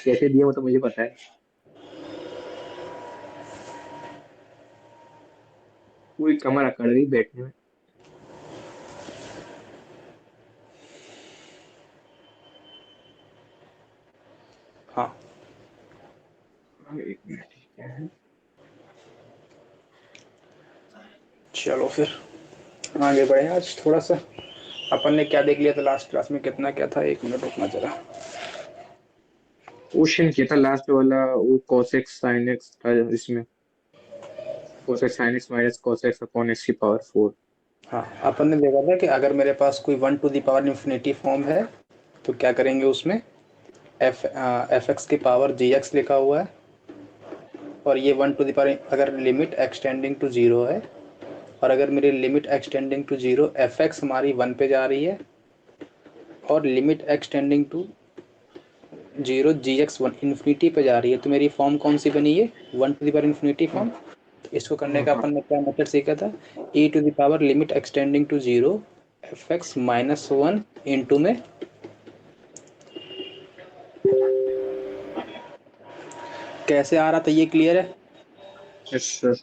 कैसे दिया वो तो मुझे पता है। पूरी कमर अकड़ गई बैठने में। हाँ एक मिनट, ठीक है। चलो फिर आगे बढ़े। आज थोड़ा सा अपन ने क्या देख लिया था लास्ट क्लास में, कितना क्या था, 1 मिनट रुकना जरा। क्वेश्चन किया था लास्ट वाला, वो cosec sin x था इसमें। cosec sin x minus cos x upon x की पावर 4। हाँ अपन ने देखा था कि अगर मेरे पास कोई 1 टू द पावर फॉर्म है तो क्या करेंगे उसमें, एफ एक्स की पावर जी एक्स लिखा हुआ है, और ये 1 टू द पावर अगर लिमिट एक्सटेंडिंग टू जीरो है, और अगर मेरी limit extending to zero f x हमारी 1 पे जा रही है, और limit extending to zero g x one infinity पे जा रही है, तो मेरी फॉर्म कौन सी बनी है, 1 to the power infinity form. इसको करने का अपन ने क्या मेथड सीखा था, e to the power limit extending to zero f x minus one into में कैसे आ रहा था, ये क्लियर है। Yes sir.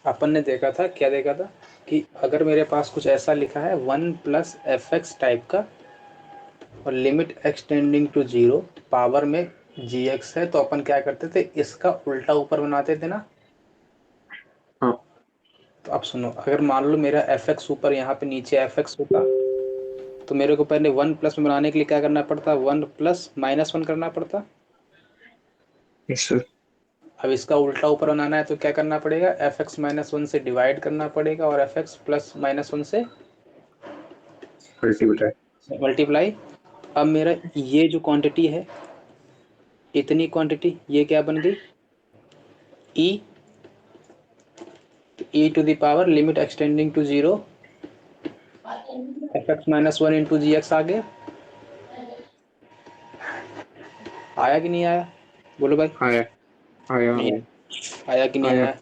अपन ने देखा था, क्या देखा था कि अगर मेरे पास कुछ ऐसा लिखा है 1 + fx टाइप का, और limit extending to zero power में जी एक्स है, तो अपन क्या करते थे, इसका उल्टा ऊपर बनाते थे ना। हाँ तो अब सुनो, अगर मान लो मेरा एफ एक्स ऊपर, यहाँ पे नीचे एफ एक्स होता, तो मेरे को पहले 1 प्लस में बनाने के लिए क्या करना पड़ता, 1 + -1 करना पड़ता। Yes sir. अब इसका उल्टा ऊपर बनाना है तो क्या करना पड़ेगा, एफ एक्स माइनस वन से डिवाइड करना पड़ेगा, और f x plus minus one से मल्टीप्लाई। मल्टीप्लाई। अब मेरा ये जो क्वांटिटी है, इतनी क्वांटिटी, ये क्या बन गई, e, e to the power limit extending to zero f x minus one into g x आ गया। आया कि नहीं आया, बोलो भाई। आया आया नहीं आया आया, आया कि नहीं आया आया।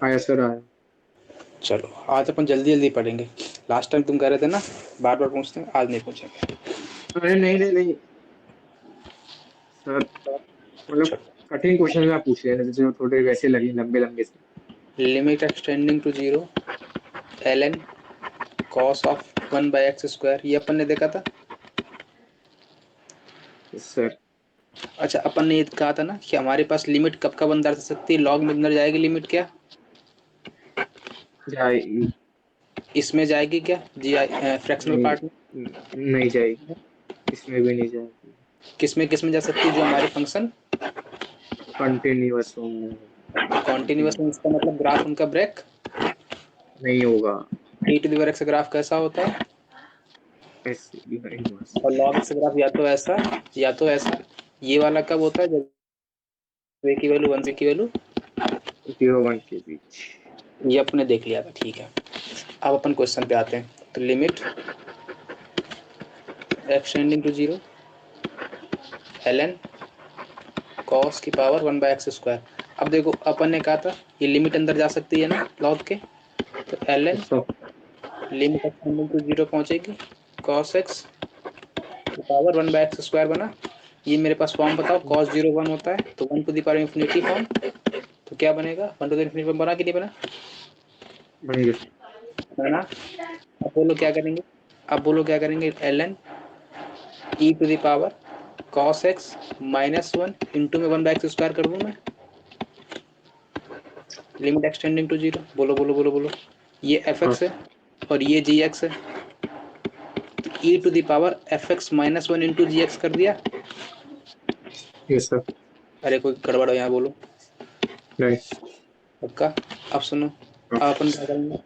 आया सर आया। चलो आज अपन जल्दी जल्दी पढ़ेंगे। लास्ट टाइम तुम कह रहे थे ना बार बार पूछते हैं, आज नहीं पूछेंगे। अरे नहीं नहीं नहीं सर, मतलब चलो, कठिन क्वेश्चन आप पूछ रहे हैं जैसे थोड़े वैसे लगे लंबे लंबे से। Limit extending to zero l n cos of 1/x², ये अपन ने देखा था। Yes sir. अच्छा, अपन ने ये कहा था ना कि हमारे पास लिमिट कब कब अंदर जा सकती है, लॉग में अंदर जाएगी लिमिट क्या, जाएगी। इसमें जाएगी क्या, जी आई फ्रैक्शनल नहीं, पार्ट में। नहीं जाएगी। इसमें भी नहीं जाएगी। किस में जा सकती है, जो हमारे फंक्शन कंटिन्यूअस होंगे। कॉन्टिन्यूअस में, कंटिन्यूअस इसका मतलब ग्राफ उनका ब्रेक। नहीं होगा। E to the power x graph कैसा होता है, ऐसे भी नहीं बस। और लॉग एक्स ग्राफ या तो ऐसा या तो ऐसा। ये वाला कब होता है, जब वे की वैल्यू वन से की वैल्यू, 0 1 के बीच। ये अपने देख लिया था, ठीक है। अब अपन क्वेश्चन पे आते हैं, तो limit extending to zero l n cos की पावर 1/x²। अब देखो अपन ने कहा था ये लिमिट अंदर जा सकती है ना लॉग के, तो l n sir limit extending to zero पहुंचेगी, कॉस एक्स की पावर 1/x² बना। ये मेरे पास फॉर्म बताओ, कॉस जीरो वन होता है तो 1 to the power infinity form, तो क्या बनेगा, 1 टू द इन्फिनिटी फॉर्म बना कि नहीं बना, बन गया। बना। अब बोलो क्या करेंगे, अब बोलो क्या करेंगे, l n e to the power cos x minus one into में 1/x² कर दूं मैं, लिमिट एक्सटेंडिंग टू जीरो, बोलो बोलो बोलो बोलो। ये एफ हाँ एक्स है और ये जी एक्स है, e to the power f x minus one into g x कर दिया। Yes sir. अरे कोई गड़बड़ हो यहाँ, बोलो नहीं। पक्का। अब सुनो, हाँ अब अपन क्या करेंगे,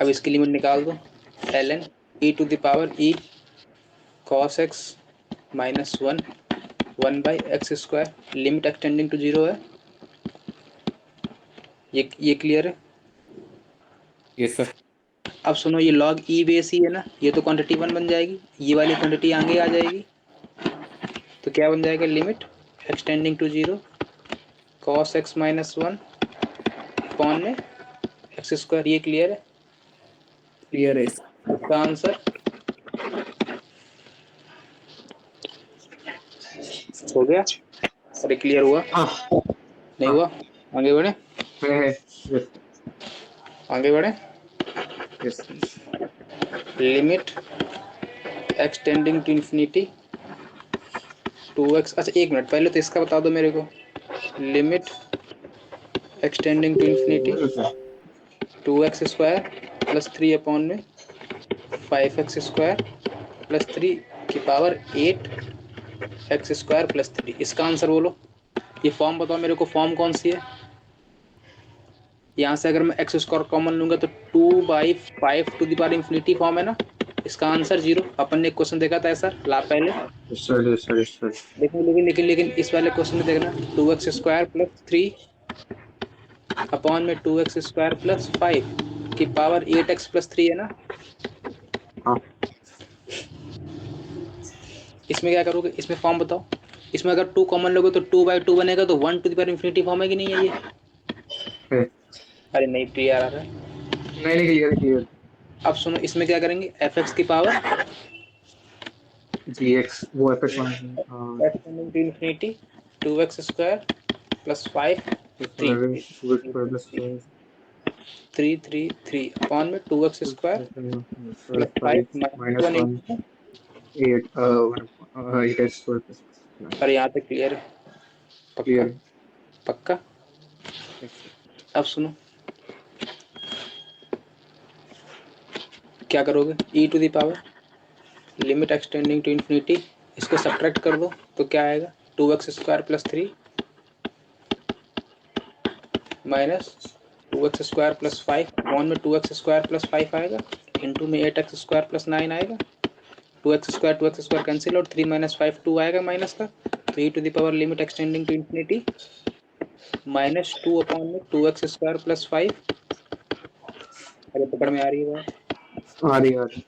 अब इसकी लिमिट निकाल दो, l n e to the power e cos x minus one 1/x², limit extending to zero है, ये क्लियर है। Yes sir. अब सुनो, ये लॉग ई बेस ही है ना, ये तो क्वांटिटी वन बन जाएगी, ये वाली क्वांटिटी आगे आ जाएगी, तो क्या बन जाएगा, limit extending to zero cos x minus one upon में x², ये क्लियर है। क्लियर है। इसका आंसर हो गया। अरे क्लियर हुआ? हाँ नहीं हाँ हुआ? आगे बढ़े, है यस आगे बढ़े। Yes limit extending to infinity 2x। अच्छा एक मिनट, पहले तो इसका बता दो मेरे को। Limit extending to infinity 2x square plus 3 upon में 5x स्क्वायर प्लस 3 की पावर 8x स्क्वायर प्लस 3। इसका आंसर बोलो। ये फॉर्म बताओ मेरे को, फॉर्म कौन सी है? यहाँ से अगर मैं एक्स स्क्वायर कॉमन लूंगा तो 2/5 to the power infinity form है ना। इसका आंसर 0। अपन ने एक क्वेश्चन देखा था ऐसा ला पहले। सर लेकिन इस वाले क्वेश्चन में देखना 2x स्क्वायर प्लस 3 अपॉन में 2x स्क्वायर प्लस 5 की पावर 8x प्लस 3 है ना। हाँ इसमें क्या करोगे, इसमें फॉर्म बताओ। इसमें अगर 2 कॉमन लोगे तो 2/2 बनेगा, तो 1 to the power infinity form है कि नहीं है ये? है अरे नहीं, प्रिय आ रहा है। नहीं क्लियर क्लियर अब सुनो, इसमें क्या करेंगे, fx की पावर जी एक्स वो एफ एक्स हाँ extending to infinity 2x square plus 5 3 3 3 3 upon में 2x square plus 5 minus minus 1 one 8। 8 8 x square plus अरे यहाँ तक क्लियर है? पक्का? क्लियर पक्का? अब सुनो, क्या करोगे, e to the power limit extending to infinity, इसको सब्ट्रैक्ट कर दो तो क्या आएगा, 2x square plus 3 minus 2x square plus 5 upon में 2x स्क्वायर प्लस 5 आएगा, इंटू में 8x स्क्वायर प्लस 9 आएगा। 2x स्क्वायर कैंसिल और 3 माइनस 5 2 आएगा माइनस का। तो e to the power limit extending to infinity -2 upon में 2x स्क्वायर प्लस 5। अरे पकड़ में आ रही है बात? आ रही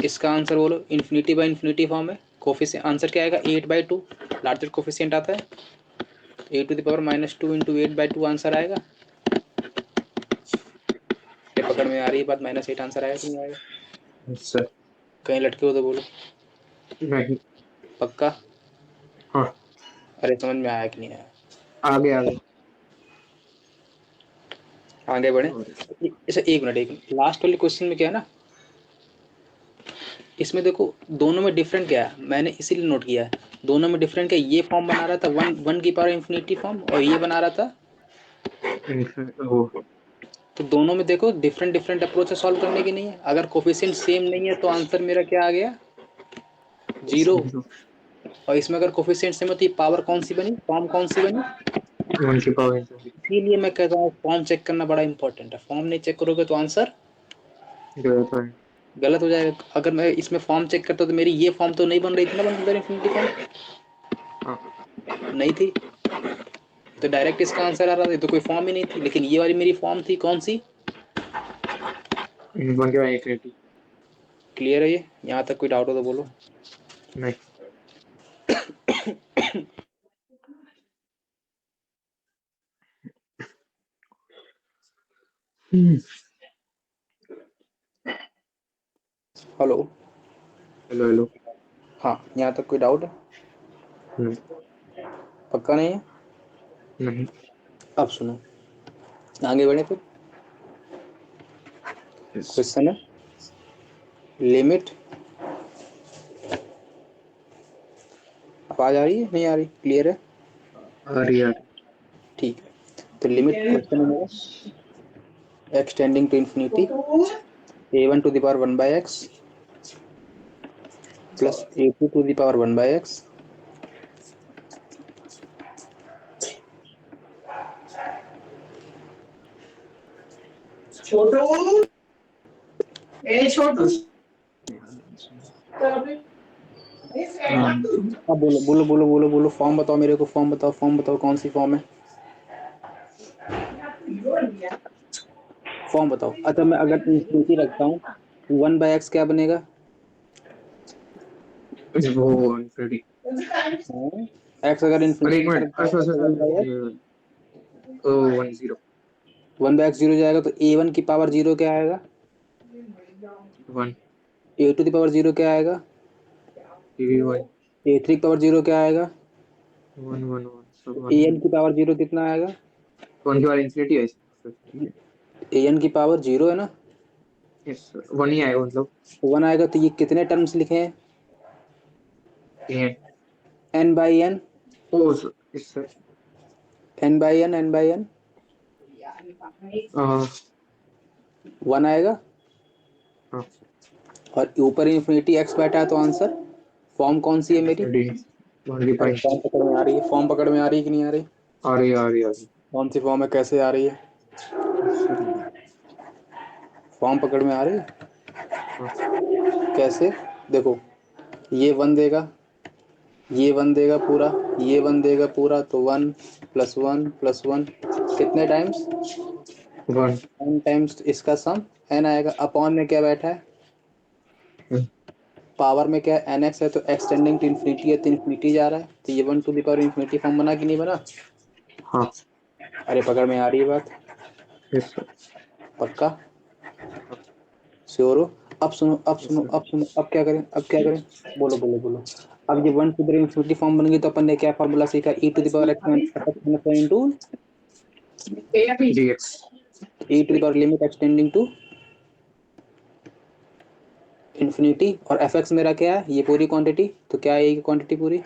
इसका आंसर बोलो। इन्फिनिटी बाई इन्फिनिटी फॉर्म है, कोफिशिएंट आंसर क्या आएगा, 8/2 लार्जर कोफिशिएंट आता है। A to the power -2 into 8/2 answer आएगा। ये पकड़ में आ रही है बात, -8 आंसर आएगा कि नहीं आएगा? सर कहीं लटके हो तो बोलो। नहीं पक्का? हाँ अरे समझ में आया कि नहीं आया? आगे आगे आगे बढ़े। अच्छा एक मिनट, लास्ट वाले क्वेश्चन में क्या है ना, इसमें देखो दोनों में डिफरेंट क्या है, मैंने इसीलिए नोट किया है। दोनों में डिफरेंट क्या, ये फॉर्म बना रहा था 1 की पावर इंफिनिटी फॉर्म, और ये बना रहा था। वो तो दोनों में देखो डिफरेंट डिफरेंट अप्रोच है सॉल्व करने की, नहीं है। अगर कोफिशिएंट सेम नहीं है तो आंसर मेरा क्या आ गया, 0। और इसमें अगर कोफिशिएंट सेम है तो ये पावर कौन सी बनी, फॉर्म कौन सी बनी। 1 की पावर इसीलिए मैं कहता हूँ फॉर्म चेक करना बड़ा इंपॉर्टेंट है। फॉर्म नहीं चेक करोगे तो आंसर गलत हो जाएगा। अगर मैं इसमें फॉर्म चेक करता तो मेरी ये फॉर्म तो नहीं बन रही थी ना, बन इन्फिनिटी फॉर्म नहीं थी, तो डायरेक्ट इसका आंसर आ रहा था। तो कोई फॉर्म ही नहीं थी, लेकिन ये वाली मेरी फॉर्म थी, कौन सी। 1 की पावर इंफिनिटी क्लियर है ये? यहाँ तक कोई डाउट हो तो बोलो। नहीं हेलो? हेलो हेलो हाँ, यहाँ तक कोई डाउट है? नहीं पक्का नहीं है? नहीं अब सुनो, आगे बढ़े फिर। क्वेश्चन है लिमिट, आवाज आ रही है नहीं आ रही, क्लियर है? आ रही है ठीक है, तो लिमिट क्वेश्चन है मेरा, extending to infinity a1 to the power 1/x plus a2 to the power 1/x छोटू ए छोटू अब बोलो बोलो बोलो बोलो बोलो, फॉर्म बताओ मेरे को, फॉर्म बताओ, फॉर्म बताओ, कौन सी फॉर्म है, फॉर्म बताओ। अच्छा मैं अगर इन्फिनिटी रखता हूँ 1/x क्या बनेगा, वो इंफिनिटी x अगर और एक इन्फिनिटी मिनट तरफ जाएगा तो 10 1/x 0 जाएगा, तो a1 की पावर 0 क्या आएगा, 1 a2 की पावर 0 क्या आएगा, टीवी 1 a3 की पावर 0 क्या आएगा, 1 1 1 so ए 1 एन की पावर 0 कितना आएगा? 1 की पावर इंफिनिटी है इसमें। ए एन की पावर 0 है ना, यस सर 1 ही आएगा मतलब 1 आएगा, तो ये कितने टर्म्स लिखे हैं? ये एन बाई एन, ओ sir yes sir n by n, n by n, 1 आएगा। हाँ और ऊपर इन्फिनिटी एक्स बैठा है, तो आंसर फॉर्म कौन सी है मेरी? इंफिनिटी 1 अरे फॉर्म पकड़ में आ रही है, फॉर्म पकड़ में आ रही है कि नहीं आ रही? आ रही कौन सी फॉर्म है, कैसे आ रही है? यस सर फॉर्म पकड़ में आ रही है हाँ कैसे? देखो, ये 1 देगा, ये 1 देगा पूरा, ये 1 देगा पूरा, तो 1 प्लस 1 प्लस 1 कितने टाइम्स? 1 n टाइम्स इसका सम n आएगा। अपॉन में क्या बैठा है? पावर में क्या है? nx है, तो एक्सटेंडिंग टू इन्फिनिटी है, तो इन्फिनिटी जा रहा है, तो ये 1 to the power infinity form बना कि नहीं बना? हाँ अरे पकड़ में आ रही है बात? यस सर पक्का? श्योर हो? अब सुनो, अब यस सुनो, सर अब सुनो, अब क्या करें, अब क्या करें? बोलो बोलो बोलो। अब ये 1 टू द इन्फिनिटी फॉर्म बन गई, तो अपन ने क्या फॉर्मूला सीखा? e to the power x minus 1 into dx e to the power limit extending to infinity. और एफ एक्स मेरा क्या है? ये पूरी क्वांटिटी, तो क्या है ये क्वांटिटी पूरी?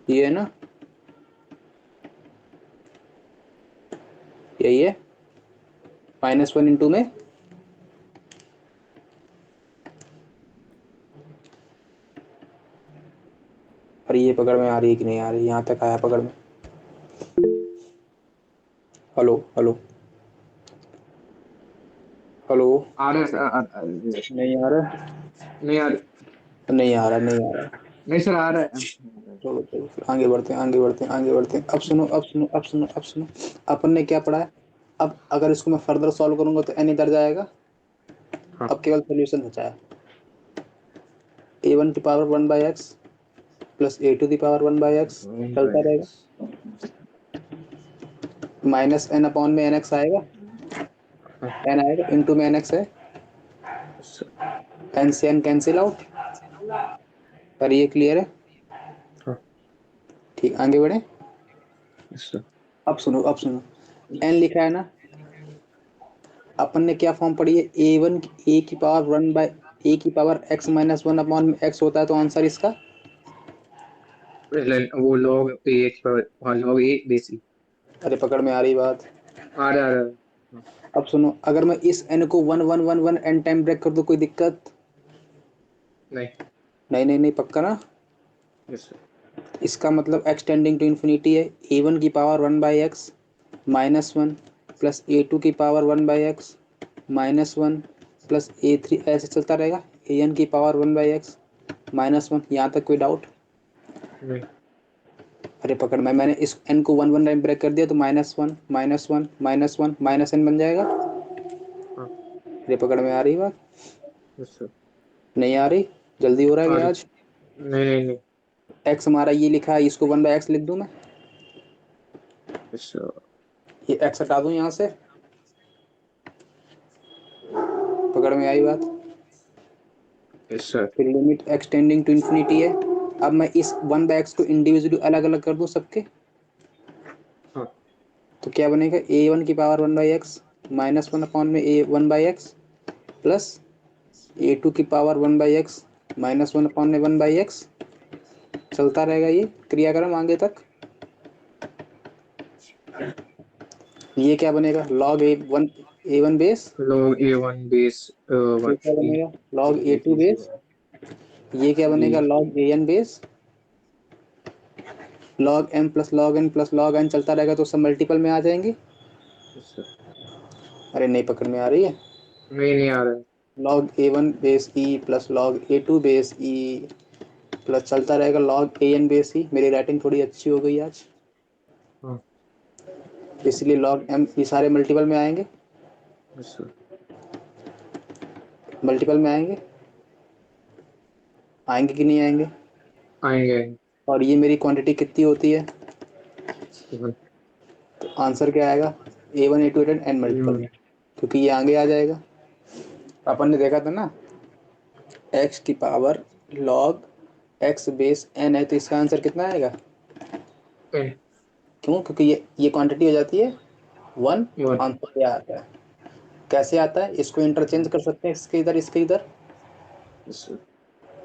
ये है ना, यही है, -1 इंटू में और ये पकड़ में आ रही है कि नहीं आ रही? यहाँ तक आया पकड़ में? Hello hello hello. आ रहा है नहीं आ रहा, नहीं आ रहा नहीं आ रहा, नहीं आ रहा। नहीं सर आ रहा है चलो चलो फिर आगे बढ़ते हैं, आगे बढ़ते हैं, आगे बढ़ते हैं। अब सुनो, अब सुनो, अब सुनो, अब सुनो। अपन ने क्या पढ़ा है? अब अगर इसको मैं फर्दर सॉल्व करूंगा तो एन इधर जाएगा। हाँ अब केवल सोल्यूशन बचा है। ए वन की power 1/x plus a two की पावर 1/x चलता रहेगा, माइनस एन अपॉन में एन एक्स आएगा, हाँ एन आएगा, इंटू में एन एक्स है, सर एन से एन कैंसिल आउट। पर ये क्लियर है? हाँ ठीक, आगे बढ़े। यस सर अब सुनो, अब सुनो, एन लिखा है ना, अपन ने क्या फॉर्म पढ़ी है? ए वन ए की पावर 1/ए की पावर x माइनस 1 अपॉन में x होता है, तो आंसर इसका? वो log a हाँ log a बेसिक अरे पकड़ में आ रही बात? आ रहा है हाँ, अब सुनो, अगर मैं इस n को 1 1 1 1 n टाइम ब्रेक कर दूं, कोई दिक्कत? नहीं नहीं नहीं नहीं, पक्का ना? यस सर इसका मतलब एक्सटेंडिंग टू इन्फिनिटी है, ए वन की power 1/x -1 plus a two की power 1/x -1 plus a three, ऐसे चलता रहेगा। ए एन की पावर 1/x -1, यहाँ तक कोई डाउट? नहीं अरे पकड़ में, मैंने इस n को 1 1 टाइम ब्रेक कर दिया, तो -1 -1 -1 माइनस n बन जाएगा। हाँ अरे पकड़ में आ रही बात? यस सर नहीं आ रही? जल्दी हो रहा है आ क्या रही आज? नहीं नहीं नहीं x हमारा ये लिखा है, इसको 1/x लिख दूं मैं? यस सर ये x हटा दूं यहाँ से? पकड़ में आई बात? यस सर फिर लिमिट एक्सटेंडिंग टू इन्फिनिटी है। अब मैं इस 1/x को इंडिविजुअली अलग अलग कर दूं सबके, हाँ तो क्या बनेगा? ए वन की पावर 1/x -1 अपॉन में ए 1/x प्लस ए टू की पावर 1/x -1 अपॉन में 1/x। चलता रहेगा ये क्रियाक्रम आगे तक। ये क्या बनेगा? Log a one base, log a1 base ये 1 क्या e बनेगा? Log a two e base, ये क्या बनेगा? e log a n base, log m plus log n plus log n चलता रहेगा, तो सब मल्टीपल में आ जाएंगे। यस सर अरे नहीं पकड़ में आ रही है? नहीं नहीं आ रहा है log a one base e plus log a two base e plus चलता रहेगा log a n base e. मेरी राइटिंग थोड़ी अच्छी हो गई आज, हाँ इसलिए लॉग एम ये सारे मल्टीपल में आएंगे, यस सर मल्टीपल में आएंगे, आएंगे कि नहीं आएंगे? आएंगे आएंगे और ये मेरी क्वांटिटी कितनी होती है? वन तो आंसर क्या आएगा? A one a two n n multiple में, क्योंकि ये आगे आ जाएगा। अपन ने देखा था ना, x की power log x base n है, तो इसका आंसर कितना आएगा? n क्यों? क्योंकि ये क्वांटिटी हो जाती है 1, 1 आंसर क्या आता है? कैसे आता है? इसको इंटरचेंज कर सकते हैं, इसके इधर इसके इधर, सर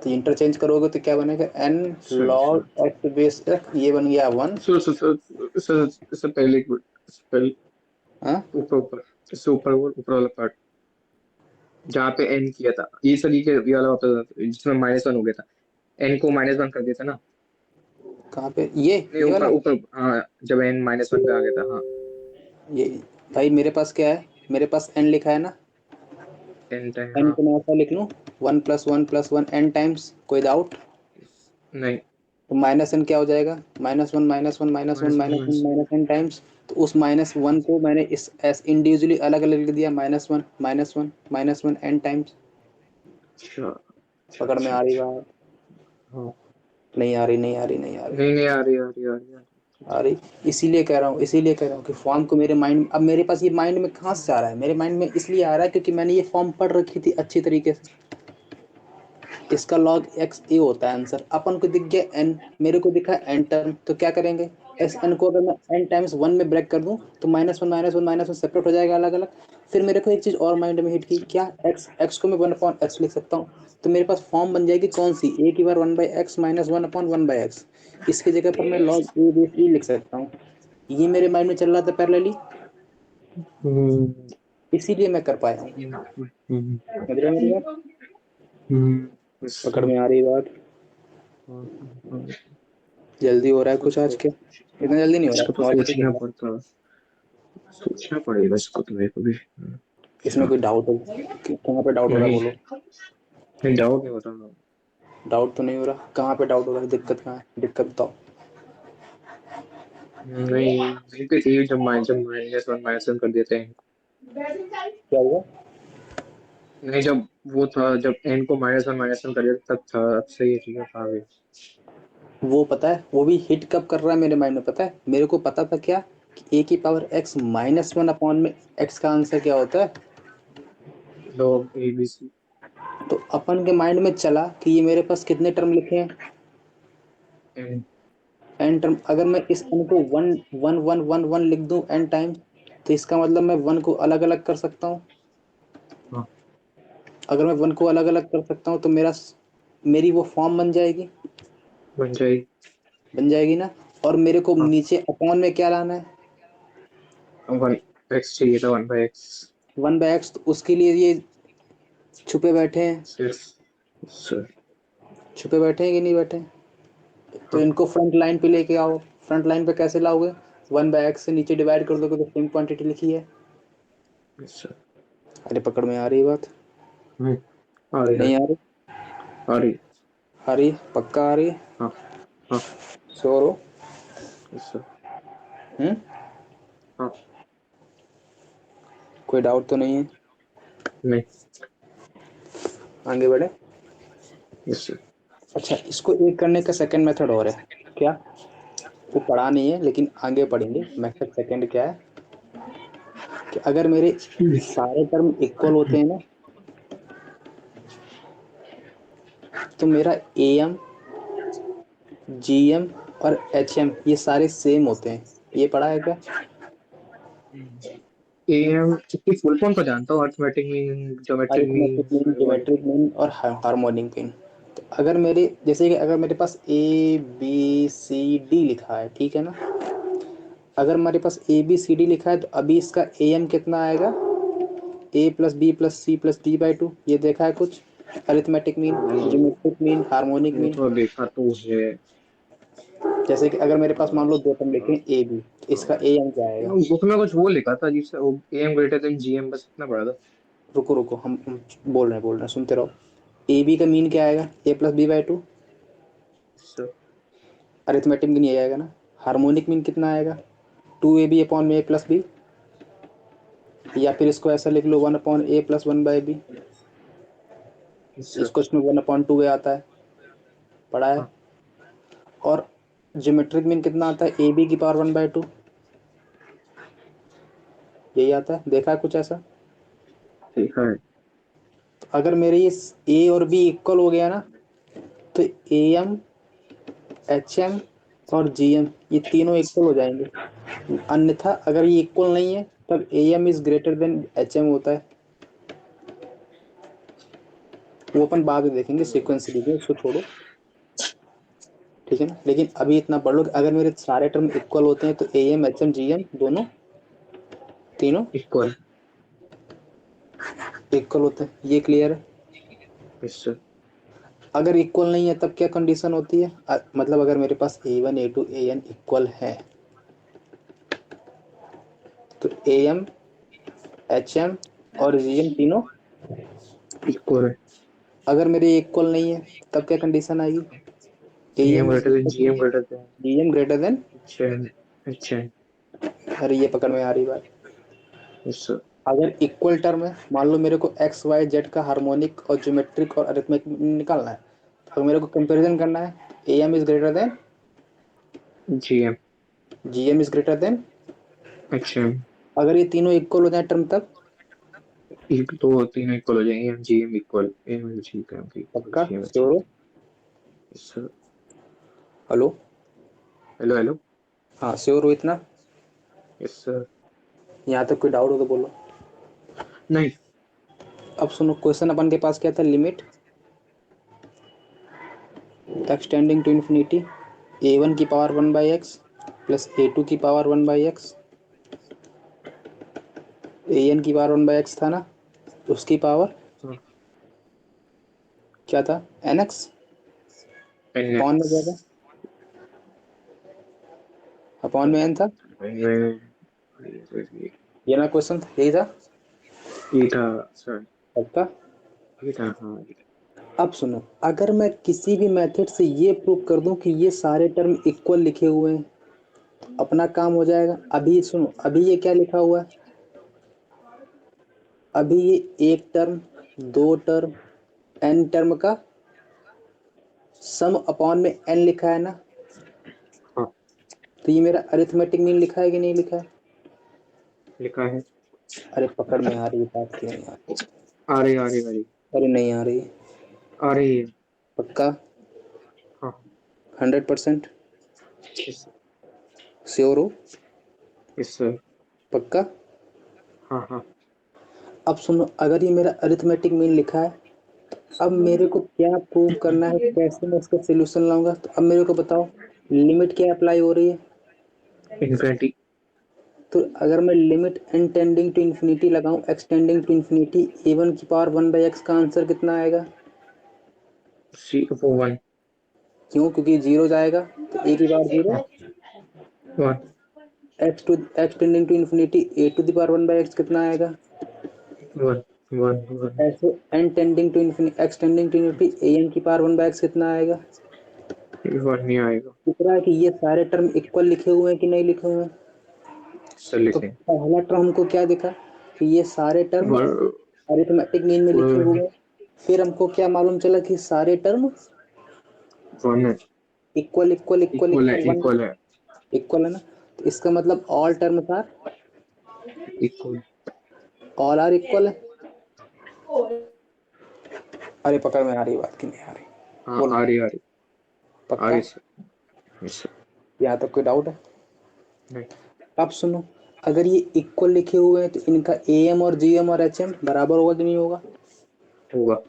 तो इंटरचेंज करोगे तो क्या बनेगा? n sir log sir x base x, ये बन गया 1। Sir sir sir sir sir पहले एक मिनट, पहले हाँ, ऊपर ऊपर, इससे ऊपर ऊपर वाला पार्ट जहाँ पे n किया था, ये सर ये वाला वापस जिसमें -1 हो गया था, n को -1 कर दिया था ना। कहाँ पे? ये नहीं ये ऊपर वाला, ऊपर, हाँ जब n -1 पे आ गया था, हाँ। ये भाई मेरे पास क्या है? मेरे पास n लिखा है ना, n टाइम, n हाँ। को मैं ऐसा लिख लूँ, 1 + 1 + 1 n टाइम्स, कोई डाउट? नहीं, तो -n क्या हो जाएगा? -1 -1 -1 -1 -n टाइम्स। तो उस -1 को मैंने इस एस इंडिविजुअली अलग अलग लिख दिया, -1 -1 -1 n टाइम्स। अच्छा अच्छा पकड़ में अच्छा आ रही अच्छा, बात? हाँ। नहीं आ रही, नहीं आ रही, नहीं आ रही, नहीं नहीं, आ रही आ रही आ रही आ रही। आ रही। इसीलिए कह रहा हूँ, इसीलिए कह रहा हूँ कि फॉर्म को मेरे माइंड, अब मेरे पास ये माइंड में कहाँ से आ रहा है? मेरे माइंड में इसलिए आ रहा है क्योंकि मैंने ये फॉर्म पढ़ रखी थी अच्छी तरीके से। इसका log x a होता है आंसर, अपन को दिख गया n, मेरे को दिखा n टर्म, तो क्या करेंगे? एस एन को अगर मैं n टाइम्स 1 में ब्रेक कर दूं तो -1 सेपरेट हो जाएगा अलग अलग। फिर मेरे को एक चीज़ और माइंड में हिट की, क्या x को मैं 1/x लिख सकता हूँ? तो मेरे पास फॉर्म बन जाएगी कौन सी? a की बार 1/x -1/1/x। इसकी जगह पर मैं log a बेस e लिख सकता हूँ। ये मेरे माइंड में चल रहा था पैरेलली, हम्म इसीलिए मैं कर पाया हूँ। हम्म समझ रहे हो मेरी बात? पकड़ सर, में आ रही बात? हाँ, हाँ। जल्दी हो रहा है कुछ आज इसको क्या? इतना जल्दी नहीं हो इसको रहा, तो नॉर्मली चल सोचना रहा पड़ता, सोचना पड़ेगा इसको तो मेरे को भी। है। इसमें अच्छा, कोई डाउट हो? कहाँ पे डाउट हो रहा है नहीं बोलो? नहीं, डाउट नहीं होता ना। डाउट तो नहीं हो रहा, कहाँ पे डाउट हो रहा है? दिक्कत कहाँ है? दिक्कत बताओ। नहीं, वहीं पे थी जब -1 कर देते हैं। क्या हुआ? नहीं, जब वो था, जब n को -1 कर देते तब था, अब सही है था अभी। वो पता है, वो भी हिट कब कर रहा है मेरे माइंड में? पता है मेरे को? पता था क्या कि a की पावर x -1 अपॉन में x का आंसर क्या होता है? log ABC। तो अपन के माइंड में चला कि ये मेरे पास कितने टर्म लिखे हैं? n, n term. अगर मैं इस n को 1 1 1 1 1 लिख दूं n टाइम, तो इसका मतलब मैं 1 को अलग अलग कर सकता हूँ। हाँ अगर मैं 1 को अलग अलग कर सकता हूँ तो मेरी वो फॉर्म बन जाएगी, बन जाएगी। बन जाएगी ना। और मेरे को हाँ, नीचे अपॉन में क्या लाना है? 1x चाहिए था, 1/x। 1/x। तो उसके लिए ये छुपे बैठे हैं, सिर्फ सर, छुपे बैठे हैं कि नहीं बैठे हैं? तो हाँ इनको फ्रंट लाइन पे लेके आओ। फ्रंट लाइन पे कैसे लाओगे? 1/x से नीचे डिवाइड कर दोगे तो सेम क्वांटिटी लिखी है। सर। अरे पकड़ में आ रही बात? हम्म, आ रही नहीं आ रही? आ रही। आ रही? पक्का आ रही? हाँ हाँ, श्योर हो? सर। हम्म? हाँ, कोई डाउट तो नहीं है? नहीं, आगे बढ़े? Yes sir. अच्छा, इसको एक करने का सेकंड मेथड और है। क्या? वो पढ़ा नहीं है लेकिन आगे पढ़ेंगे। मेथड सेकंड क्या है कि अगर मेरे सारे टर्म इक्वल होते हैं ना, तो मेरा ए एम, जी एम और एच एम ये सारे सेम होते हैं। ये पढ़ा है क्या? एएम की फुल फॉर्म तो जानता हूँ, arithmetic mean, geometric mean, arithmetic mean, वाले। ज्योमेट्रिक मीन और हार्मोनिक मीन। तो अगर मेरे जैसे कि अगर मेरे पास ए बी सी डी लिखा है, ठीक है ना? अगर हमारे पास ए बी सी डी लिखा है तो अभी इसका ए एम कितना आएगा? a + b + c + d/2। ये देखा है कुछ? Arithmetic mean, geometric mean, harmonic वो मीन। तो देखा तो है। जैसे कि अगर मेरे पास मान लो दो टर्म लिखे हैं ए बी, तो इसका ए एम क्या आएगा? बुक में कुछ वो लिखा था, जिससे वो एएम ग्रेटर देन जीएम, बस इतना पढ़ा था। रुको रुको, हम बोल रहे हैं, सुनते रहो। ए बी का मीन क्या आएगा? a + b/2। Sir, arithmetic mean ये आएगा ना। हार्मोनिक मीन कितना आएगा? 2ab/a+b। या फिर इसको ऐसा लिख लो 1/a+1/b। सर। इसको इसमें 1/2a आता है, पढ़ा है? हाँ, और ज्योमेट्रिक मीन कितना आता है? ab की पावर 1/2, यही आता है। देखा है कुछ ऐसा? देखा है। अगर मेरे ये ए और बी इक्वल हो गया ना तो ए एम एच एम और जी एम ये तीनों इक्वल हो जाएंगे। अन्यथा अगर ये इक्वल नहीं है तब A M is greater than H M होता है। वो अपन बाद में देखेंगे सीक्वेंस सीरीज में, उसको छोड़ो, ठीक है ना। लेकिन अभी इतना पढ़ लो कि अगर मेरे सारे टर्म इक्वल होते हैं तो A M H M G M दोनों तीनों इक्वल। इक्वल होते हैं, ये क्लियर है। Yes sir. अगर इक्वल नहीं है तब क्या कंडीशन होती है, मतलब अगर मेरे पास a one a two a n equal है तो ए एम एच एम और जी एम तीनों इक्वल है। अगर मेरे इक्वल नहीं है तब क्या कंडीशन आएगी, A M M greater than G M greater than G M greater than. H M. अच्छा। अरे ये पकड़ में आ रही बात। Yes sir. अगर इक्वल टर्म है, मान लो मेरे को एक्स वाई जेड का हार्मोनिक और ज्योमेट्रिक और अरिथमेटिक निकालना है, तो मेरे को कंपैरिजन करना है, A M is greater than G M. G M is greater than. अच्छा। अगर ये तीनों इक्वल हो जाए टर्म तब एक दो तीन इक्वल हो जाएंगे, M G M equal, M G M equal पक्का G M H M. Sure हो। Yes sir. Hello. Hello hello. हाँ श्योर हो इतना। Yes sir. यहाँ तक कोई डाउट हो तो बोलो। नहीं। अब सुनो, क्वेश्चन अपन के पास क्या था, limit extending to infinity a one की power one by x plus a two की power one by x, a n की पावर वन बाई एक्स था ना, उसकी पावर हाँ। क्या था, एन एक्स एन अपॉन में क्या था, अपॉन में एन था। ये ना क्वेश्चन था, यही था। ये था सर। पक्का। ये था हाँ। अब सुनो, अगर मैं किसी भी मेथड से ये प्रूव कर दूं कि ये सारे टर्म इक्वल लिखे हुए हैं, अपना काम हो जाएगा। अभी सुनो, अभी ये क्या लिखा हुआ है, अभी ये एक टर्म दो टर्म एन टर्म का सम अपॉन में एन लिखा है ना, हाँ तो ये मेरा अरिथमेटिक मीन लिखा है कि नहीं लिखा है। लिखा है। अरे पकड़ में आ रही है बात क्यों नहीं आ रही। आ रही आ रही आ रही अरे नहीं आ रही। आ रही है। पक्का हाँ। 100% यस। श्योर हो। Yes sir. पक्का। हाँ हाँ। अब सुनो, अगर ये मेरा अरिथमेटिक मीन लिखा है, अब मेरे को क्या प्रूव करना है, कैसे मैं इसका सोल्यूशन लाऊंगा, तो अब मेरे को बताओ लिमिट क्या अप्लाई हो रही है। इन्फिनिटी। तो अगर मैं limit n tending to infinity लगाऊं, x tending to infinity, a one की पावर वन बाई एक्स का आंसर कितना आएगा। सी वो वन। क्यों, क्योंकि जीरो जाएगा तो ए की पावर जीरो, हाँ one x tending to infinity a to the power one by x कितना आएगा। One one one. ऐसे n tending to infinity x tending to infinity a n की पावर वन बाई एक्स कितना आएगा। One नहीं आएगा। दिख रहा है कि ये सारे टर्म इक्वल लिखे हुए हैं कि नहीं लिखे हुए हैं। सर तो लिखें। पहला टर्म हमको क्या दिखा कि ये सारे टर्म वन अरिथमेटिक मीन में लिखे हुए हैं। फिर हमको क्या मालूम चला कि सारे टर्म वन है। इक्वल इक्वल इक्वल इक्वल है इक्वल वन इक्वल है। इक्वल है ना। तो इसका मतलब all terms are equal. All are equal है। अरे पकड़ में आ रही बात कि नहीं आ रही, हाँ बोलो। आ रही आ रही आ पक्का। रही सर। Yes sir. यहाँ तक कोई डाउट है। नहीं। अब सुनो, अगर ये इक्वल लिखे हुए हैं तो इनका ए एम और जी एम और एच एम बराबर होगा कि नहीं होगा। होगा।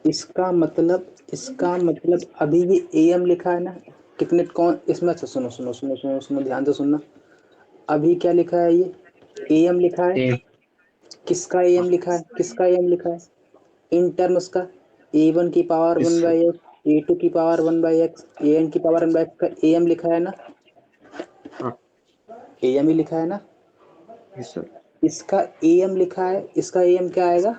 इसका मतलब अभी ये ए एम लिखा है ना, कितने कौन इसमें, अच्छा सुनो सुनो सुनो सुनो सुनो ध्यान से सुनना। अभी क्या लिखा है, ये ए एम लिखा है, सेम। किसका ए एम लिखा है, किसका ए एम लिखा है, इन टर्म्स का, ए वन की power one yes sir. By x, a two की power one by x, a n की पावर वन बाई एक्स का ए एम लिखा है ना, हाँ। ए एम ही लिखा है ना। Yes sir. इसका ए एम लिखा है, इसका ए एम क्या आएगा,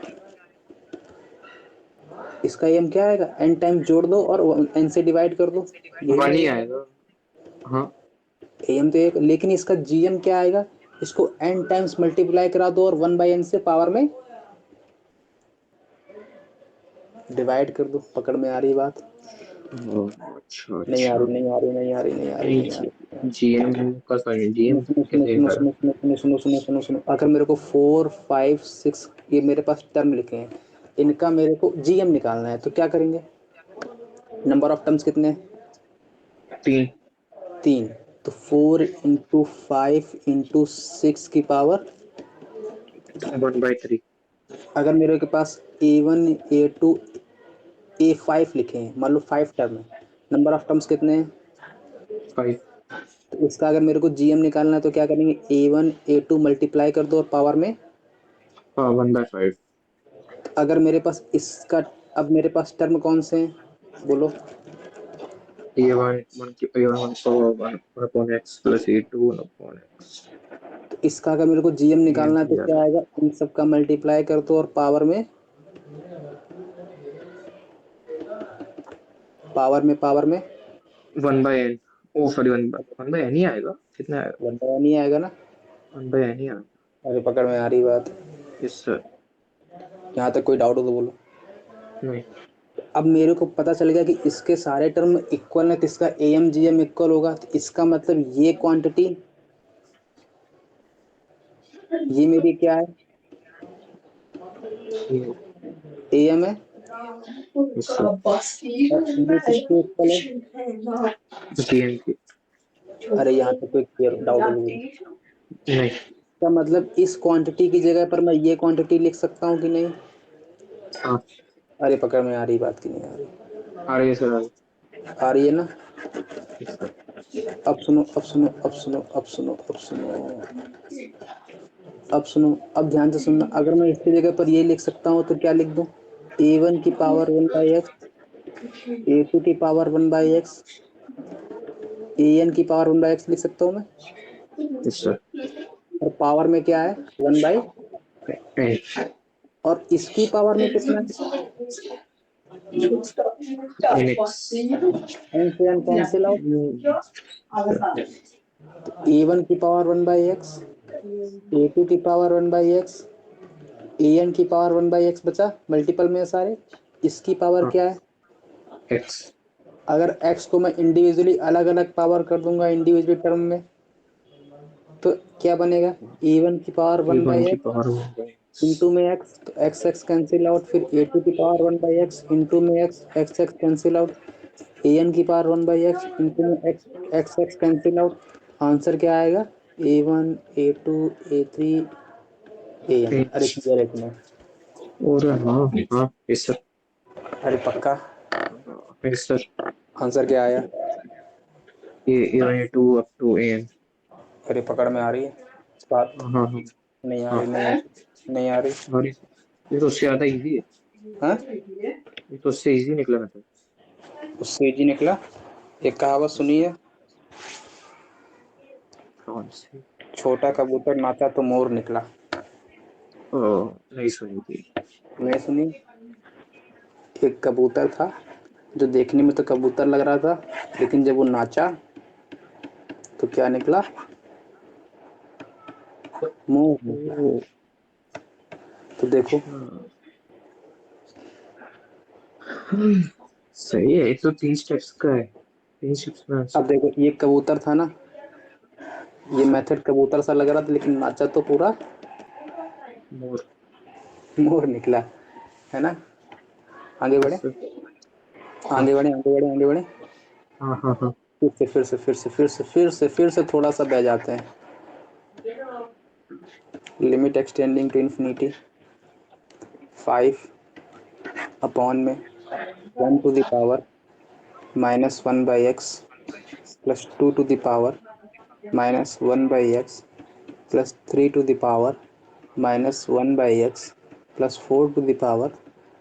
इसका ए एम क्या आएगा, एन टाइम जोड़ दो और एन से डिवाइड कर दो, यही वन ही आएगा। आएगा। हाँ। ए एम तो एक, लेकिन इसका जी एम क्या आएगा, इसको एन टाइम्स मल्टीप्लाई करा दो और वन बाई एन से पावर में डिवाइड कर दो। पकड़ में आ रही बात। अच्छा नहीं आ अच्छा। रही नहीं आ रही नहीं आ रही नहीं आ रही नहीं आ रही। जीएम का सॉरी सुनो जीएम सुनो सुनो कैसे सुनो करा। सुनो सुनो सुनो सुनो सुनो सुनो सुनो, अगर मेरे को 4 5 6 ये मेरे पास टर्म लिखे हैं, इनका मेरे को जीएम निकालना है, तो क्या करेंगे? नंबर ऑफ टर्म्स कितने? 3। तो 4 इंटू 5 इंटू 6 की पावर 1/3। अगर मेरे के पास A1 A2 A5 लिखे हैं, मान लो 5 टर्म है, नंबर ऑफ टर्म्स कितने हैं? 5। तो इसका अगर मेरे को जीएम निकालना है तो क्या करेंगे? A1 A2 मल्टीप्लाई कर दो और पावर में, हाँ 1/5। अगर मेरे पास इसका, अब मेरे पास टर्म कौन से हैं बोलो? A1 को 1/x प्लस A2 1/x। तो इसका अगर मेरे को जीएम निकालना है तो क्या आएगा? इन सब का मल्टीप्लाई कर दो और पावर में, पावर में 1/n। ओ सॉरी, 1/n ही आएगा। कितना आएगा? 1/n ही आएगा ना? 1/n ही आएगा। अरे पकड़ में आ रही बात? Yes sir. यहाँ तक कोई डाउट हो तो बोलो। नहीं। अब मेरे को पता चल गया कि इसके सारे टर्म इक्वल है, तो इसका एम जी एम इक्वल होगा, तो इसका मतलब ये क्वांटिटी, ये मेरी क्या है? ए एम है। Yes sir. और ये किसके इक्वल है? GM की। अरे यहाँ तक कोई क्लियर डाउट हो तो बोलो। नहीं। इसका मतलब इस क्वांटिटी की जगह पर मैं ये क्वांटिटी लिख सकता हूँ कि नहीं? हाँ अरे पकड़ में आ रही बात की नहीं आ रही? आ रही है सर, आ रही आ रही है ना? है सर। अब सुनो, अब सुनो, अब सुनो, अब सुनो, अब सुनो, अब सुनो, अब ध्यान से सुनना। अगर मैं इसकी जगह पर ये लिख सकता हूँ तो क्या लिख दूँ? A1 की पावर 1/x, A2 की पावर 1/x, AN की पावर 1/x लिख सकता हूँ मैं। Yes sir. और पावर में क्या है? 1/, n। और इसकी पावर में कितना है? nx। n से n कैंसिल आउट। A1 की पावर 1/x, A2 की पावर 1/x, AN की पावर 1/x बचा, मल्टीपल में सारे। इसकी पावर हाँ क्या है? x। अगर x को मैं इंडिविजुअली अलग अलग पावर कर दूंगा इंडिविजुअल टर्म में, तो क्या बनेगा? A1 की पावर A1 की 1/x पावर 1/x। इंटू में x, तो एक्स एक्स कैंसिल आउट, फिर A2 की पावर 1/x इंटू में x, x x cancel out, AN की पावर 1/x इंटू में x, x x cancel out. Answer क्या आएगा? A1 A2 A3 AN। अरे h। क्लियर है कि नहीं? और हाँ हाँ यस सर। अरे पक्का? Yes sir. आंसर क्या आया? A1 A2 up to AN। अरे पकड़ में आ रही है इस बात? हाँ हाँ हाँ नहीं आ हाँ। रही, नहीं आ रही। और ये तो उससे ज्यादा इजी है। हाँ, ये तो उससे इजी निकला मतलब। उससे जी निकला। एक कहावत सुनी है, कौन सी? छोटा कबूतर नाचा तो मोर निकला। ओ, नहीं सुनी थी। मैं सुनी। एक कबूतर था जो देखने में तो कबूतर लग रहा था, लेकिन जब वो नाचा तो क्या निकला? मोर निकला। ओ तो देखो, अच्छा। सही है, ये तो 3 स्टेप्स का है। 3 स्टेप्स में अब आंसर। देखो, ये कबूतर था ना, ये सर। मेथड कबूतर सा लग रहा था, लेकिन नाचा तो पूरा मोर। मोर निकला, है ना? आगे बढ़े, सर। हाँ आगे बढ़े, आगे बढ़े, आगे बढ़े। हाँ हाँ हाँ। फिर से थोड़ा सा बह जाते हैं। Limit extending to infinity 5 upon में 1 to the power -1/x plus 2 to the power -1/x plus 3 to the power -1/x plus 4 to the power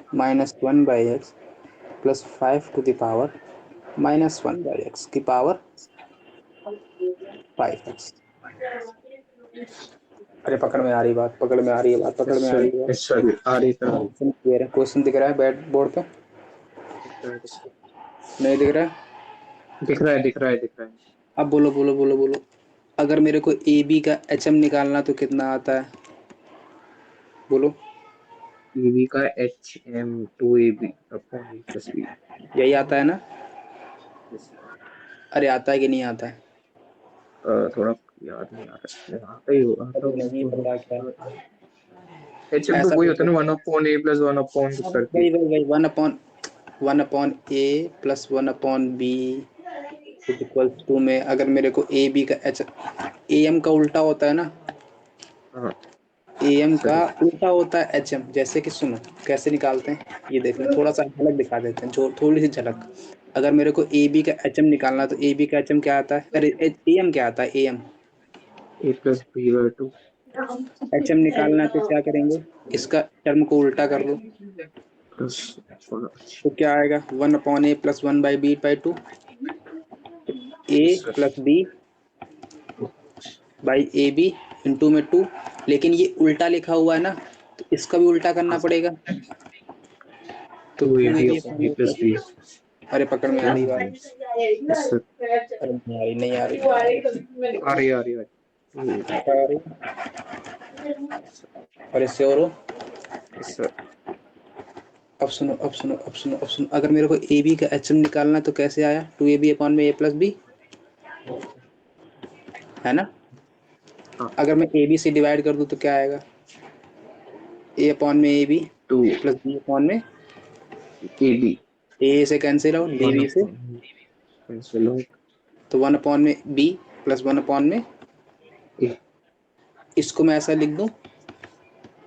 -1/x plus 5 to the power -1/x की पावर 5x। अरे पकड़ में आ रही बात, पकड़ में आ रही है बात, पकड़ यस में आ सर, रही है। यस सर, आ रही सर, आ रही। क्वेश्चन क्लियर है? क्वेश्चन दिख रहा है बैट बोर्ड पे? दिख रहा है सर। नहीं दिख रहा है? दिख रहा है, दिख रहा है, दिख रहा है। अब बोलो, बोलो, बोलो, बोलो। अगर मेरे को ए बी का एच एम निकालना तो कितना आता है? बोलो। EV का HM2AB upon E plus B। यही आता है ना? यस। अरे आता है कि नहीं आता है? थोड़ा याद नहीं आ रहा है, आता ही अरे आता होगा नहीं तो पता क्या? होगा। HM तो ऐसा वही कर होता है दो, ना, 1/a प्लस 1/, कुछ करके। वही वही वही 1/a plus 1/b is equal to में, अगर मेरे को ए बी का एच, ए एम का उल्टा होता है ना, हाँ ए एम का सही। उल्टा होता है एच एम। जैसे कि सुनो कैसे निकालते हैं, ये देख लें, थोड़ा सा झलक दिखा देते हैं, जो थोड़ी सी झलक। अगर मेरे को ए बी का एच एम निकालना है, तो ए बी का एच एम क्या आता है, अरे ए एम क्या आता है, A M a+b/2 H M निकालना है तो क्या करेंगे, इसका टर्म को उल्टा कर दो, प्लस तो क्या आएगा 1/a प्लस 1/b/2, ए sir. Plus b by a b into में 2। लेकिन ये उल्टा लिखा हुआ है ना, तो इसका भी उल्टा करना पड़ेगा, तो 2ab 2ab upon b plus b। अरे पकड़ में आ रही बात, यस सर। अरे नहीं आ रही, नहीं आ रही, आ रही है, आ रही है। आ रही। अरे श्योर हो? Yes sir. अब सुनो अब सुनो अब सुनो अब सुनो, अगर मेरे को ए बी का एच एम निकालना है तो कैसे आया, 2ab अपॉन में a प्लस बी, है ना। हाँ अगर मैं ए बी से डिवाइड कर दूं तो क्या आएगा, a अपॉन में a b 2 plus b upon में ab ए से कैंसिल आउट, बी 1 बी से, कैंसिल आउट तो 1 अपॉन में बी प्लस 1 अपॉन में, a। इसको मैं ऐसा लिख दूं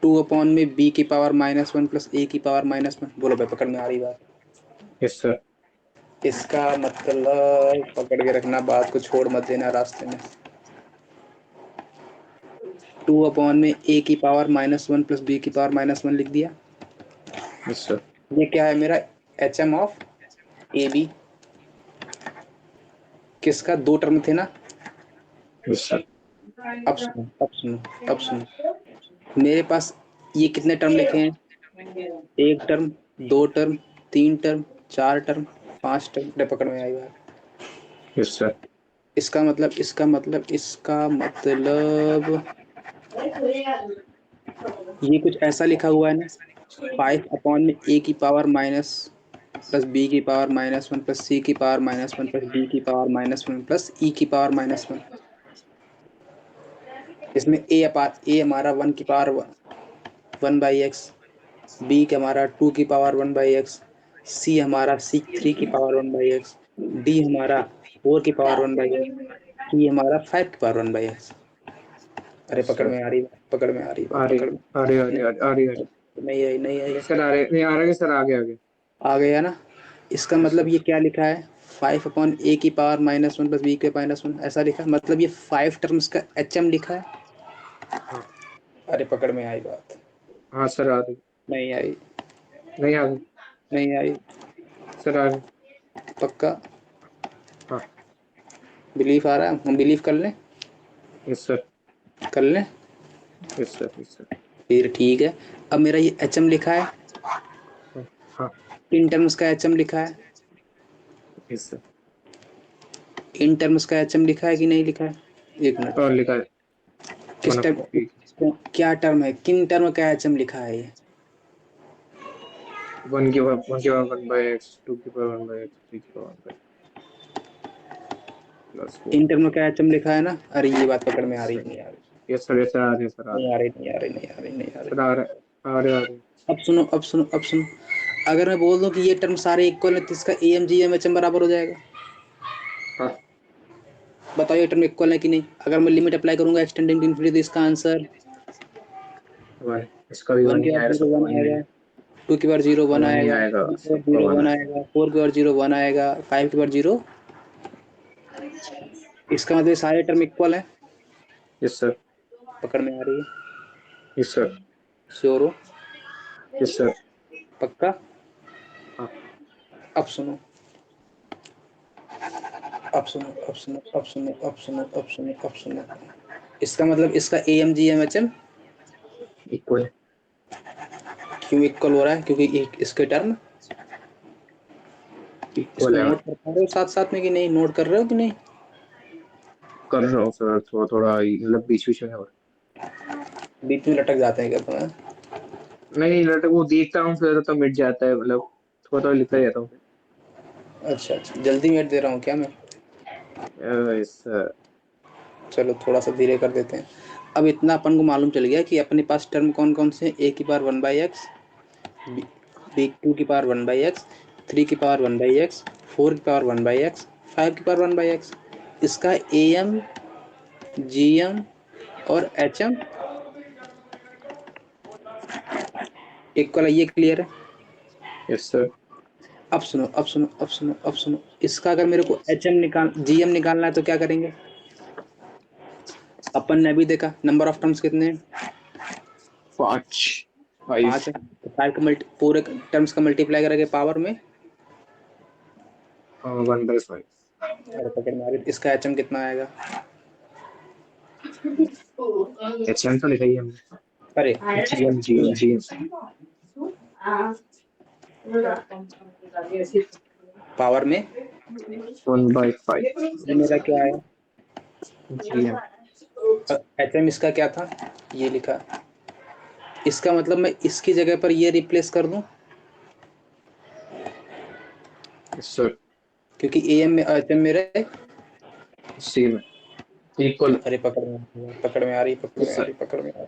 2 अपॉन में बी की पावर -1 प्लस ए की पावर -1। बोलो भाई पकड़ में आ रही बात। Yes sir. इसका मतलब पकड़ के रखना, बात को छोड़ मत देना रास्ते में। 2 अपॉन में ए की पावर -1 प्लस बी की पावर -1 लिख दिया। Yes sir. ये क्या है मेरा, H M of a b, किसका, दो टर्म थे ना। Yes sir. अब सुनो अब सुनो अब सुनो, मेरे पास ये कितने टर्म लिखे हैं, एक टर्म, दो टर्म, तीन टर्म, चार टर्म, पांच टर्म। ले पकड़ में आई बात। Yes sir. इसका मतलब ये कुछ ऐसा लिखा हुआ है ना, 5 अपॉन में ए की पावर माइनस प्लस बी की पावर -1 प्लस सी की पावर -1 प्लस डी की पावर -1 प्लस ई की पावर -1। इसमें ए हमारा 1 की पावर 1/x, बी का हमारा 2 की पावर 1/x, सी हमारा 3 की पावर 1/x, डी हमारा 4 की पावर 1/x, ई हमारा 5 की पावर 1/x। अरे यस पकड़ सर। में आ रही बात, पकड़ में आ रही आ बात, रही पकड़ में आ रही आ रही आ रही आ रही। नहीं आई, नहीं आई। यस सर, आ रहे नहीं, आ रहा है सर, आगे आगे। आ गया ना। इसका यस मतलब सर। ये क्या लिखा है, 5 अपॉन ए की पावर -1 प्लस बी के -1, ऐसा लिखा है। मतलब ये 5 टर्म्स का एच एम लिखा है। हाँ अरे पकड़ में आई बात, हाँ सर, आ रही। नहीं आई, नहीं आ रही नहीं आई, सर, आ रही। पक्का हाँ। बिलीफ आ रहा है, हम बिलीव कर लें, यस सर। कर लें। Yes sir. Yes sir. फिर ठीक है। अब मेरा ये एच एम लिखा है, हाँ हाँ। इन टर्म्स का एच एम लिखा है, यस सर। इन टर्म्स का एच एम लिखा है कि नहीं लिखा है, एक मिनट। और लिखा है किस टर्म, 1/b। क्या टर्म है, किन टर्म का एच एम लिखा है ये, 1 की पावर 1/x, 2 की पावर 1/x, 3 की power 1/x plus 4। In term का एच एम लिखा है ना। अरे ये बात पकड़ में आ रही, नहीं आ रही, यस सर। यस सर, आ रहे हैं सर, आ रहे नहीं हैं आ रही, नहीं आ रही, नहीं आ रही, नहीं आ सर, आ रही। रहे हैं, आ रहे हैं, आ रहे हैं। अब सुनो अब सुनो अब सुनो, अगर मैं बोल दूं कि ये टर्म सारे इक्वल है, तो इसका A M G M H M बराबर हो जाएगा। हाँ बताओ ये टर्म इक्वल है कि नहीं। अगर मैं लिमिट अप्लाई करूंगा एक्सटेंडिंग टू इन्फिनिटी, तो इसका आंसर वन, इसका भी 1 वन की ही पावर आएगा, 0 सबका 1 वन ही आएगा, आएगा। 2 की पावर 0 सबका 1 वन ही आएगा, आएगा, 3 की पावर सबका 0 वन 1 आएगा। आएगा, 4 की पावर 0 1 आएगा, 5 की पावर 0। इसका मतलब ये सारे टर्म इक्वल है। Yes sir. पकड़ में आ रही है, यस सर। श्योर हो, यस सर। पक्का। हाँ अब सुनो अब सुनो अब सुनो अब सुनो अब सुनो अब सुनो अब सुनो, इसका मतलब इसका A M G M H M equal क्यों इक्वल हो रहा है, क्योंकि इसके टर्म, इक्वल इसको है। नोट कर पा रहे हो साथ साथ में कि नहीं, नोट कर रहे हो कि नहीं। कर रहा हूँ सर, थोड़ा थोड़ा मतलब बीच बीच में। और बीच में लटक जाते हैं क्या तुम्हें। नहीं लटक, वो देखता हूँ फिर तो मिट जाता है, मतलब थोड़ा थोड़ा लिखता रहता हूँ। अच्छा अच्छा, जल्दी मेट दे रहा हूँ क्या मैं। Yes sir. चलो थोड़ा सा धीरे कर देते हैं। अब इतना अपन को मालूम चल गया कि अपने पास टर्म कौन कौन से हैं। ए की पावर 1/x, बी 2 की पावर 1/x, 3 की पावर 1/x, 4 की पावर 1/x, 5 की पावर 1/x। इसका am, gm और hm इक्वल है, ये क्लियर है। Yes sir. अब सुनो अब सुनो अब सुनो अब सुनो, इसका अगर मेरे को gm निकालना है तो क्या करेंगे। अपन ने अभी देखा नंबर ऑफ टर्म्स कितने हैं, 5 5 5 है। तो 5 का पूरे टर्म्स का मल्टीप्लाई करके पावर में 1/5। और पकड़ में आ रही, इसका एचएम कितना आएगा। एचएम तो लिखा ही है हमने। अरे जीएम जीएम जीएम पावर में 1/5 ये मेरा क्या आया, जीएम। एचएम इसका क्या था, ये लिखा। इसका मतलब मैं इसकी जगह पर ये रिप्लेस कर दूं, यस सर। क्योंकि एएम में एचएम मेरा सेम इक्वल। अरे पकड़ में आ रही, पकड़ में यस आ सर। रही, पकड़ में आ रही।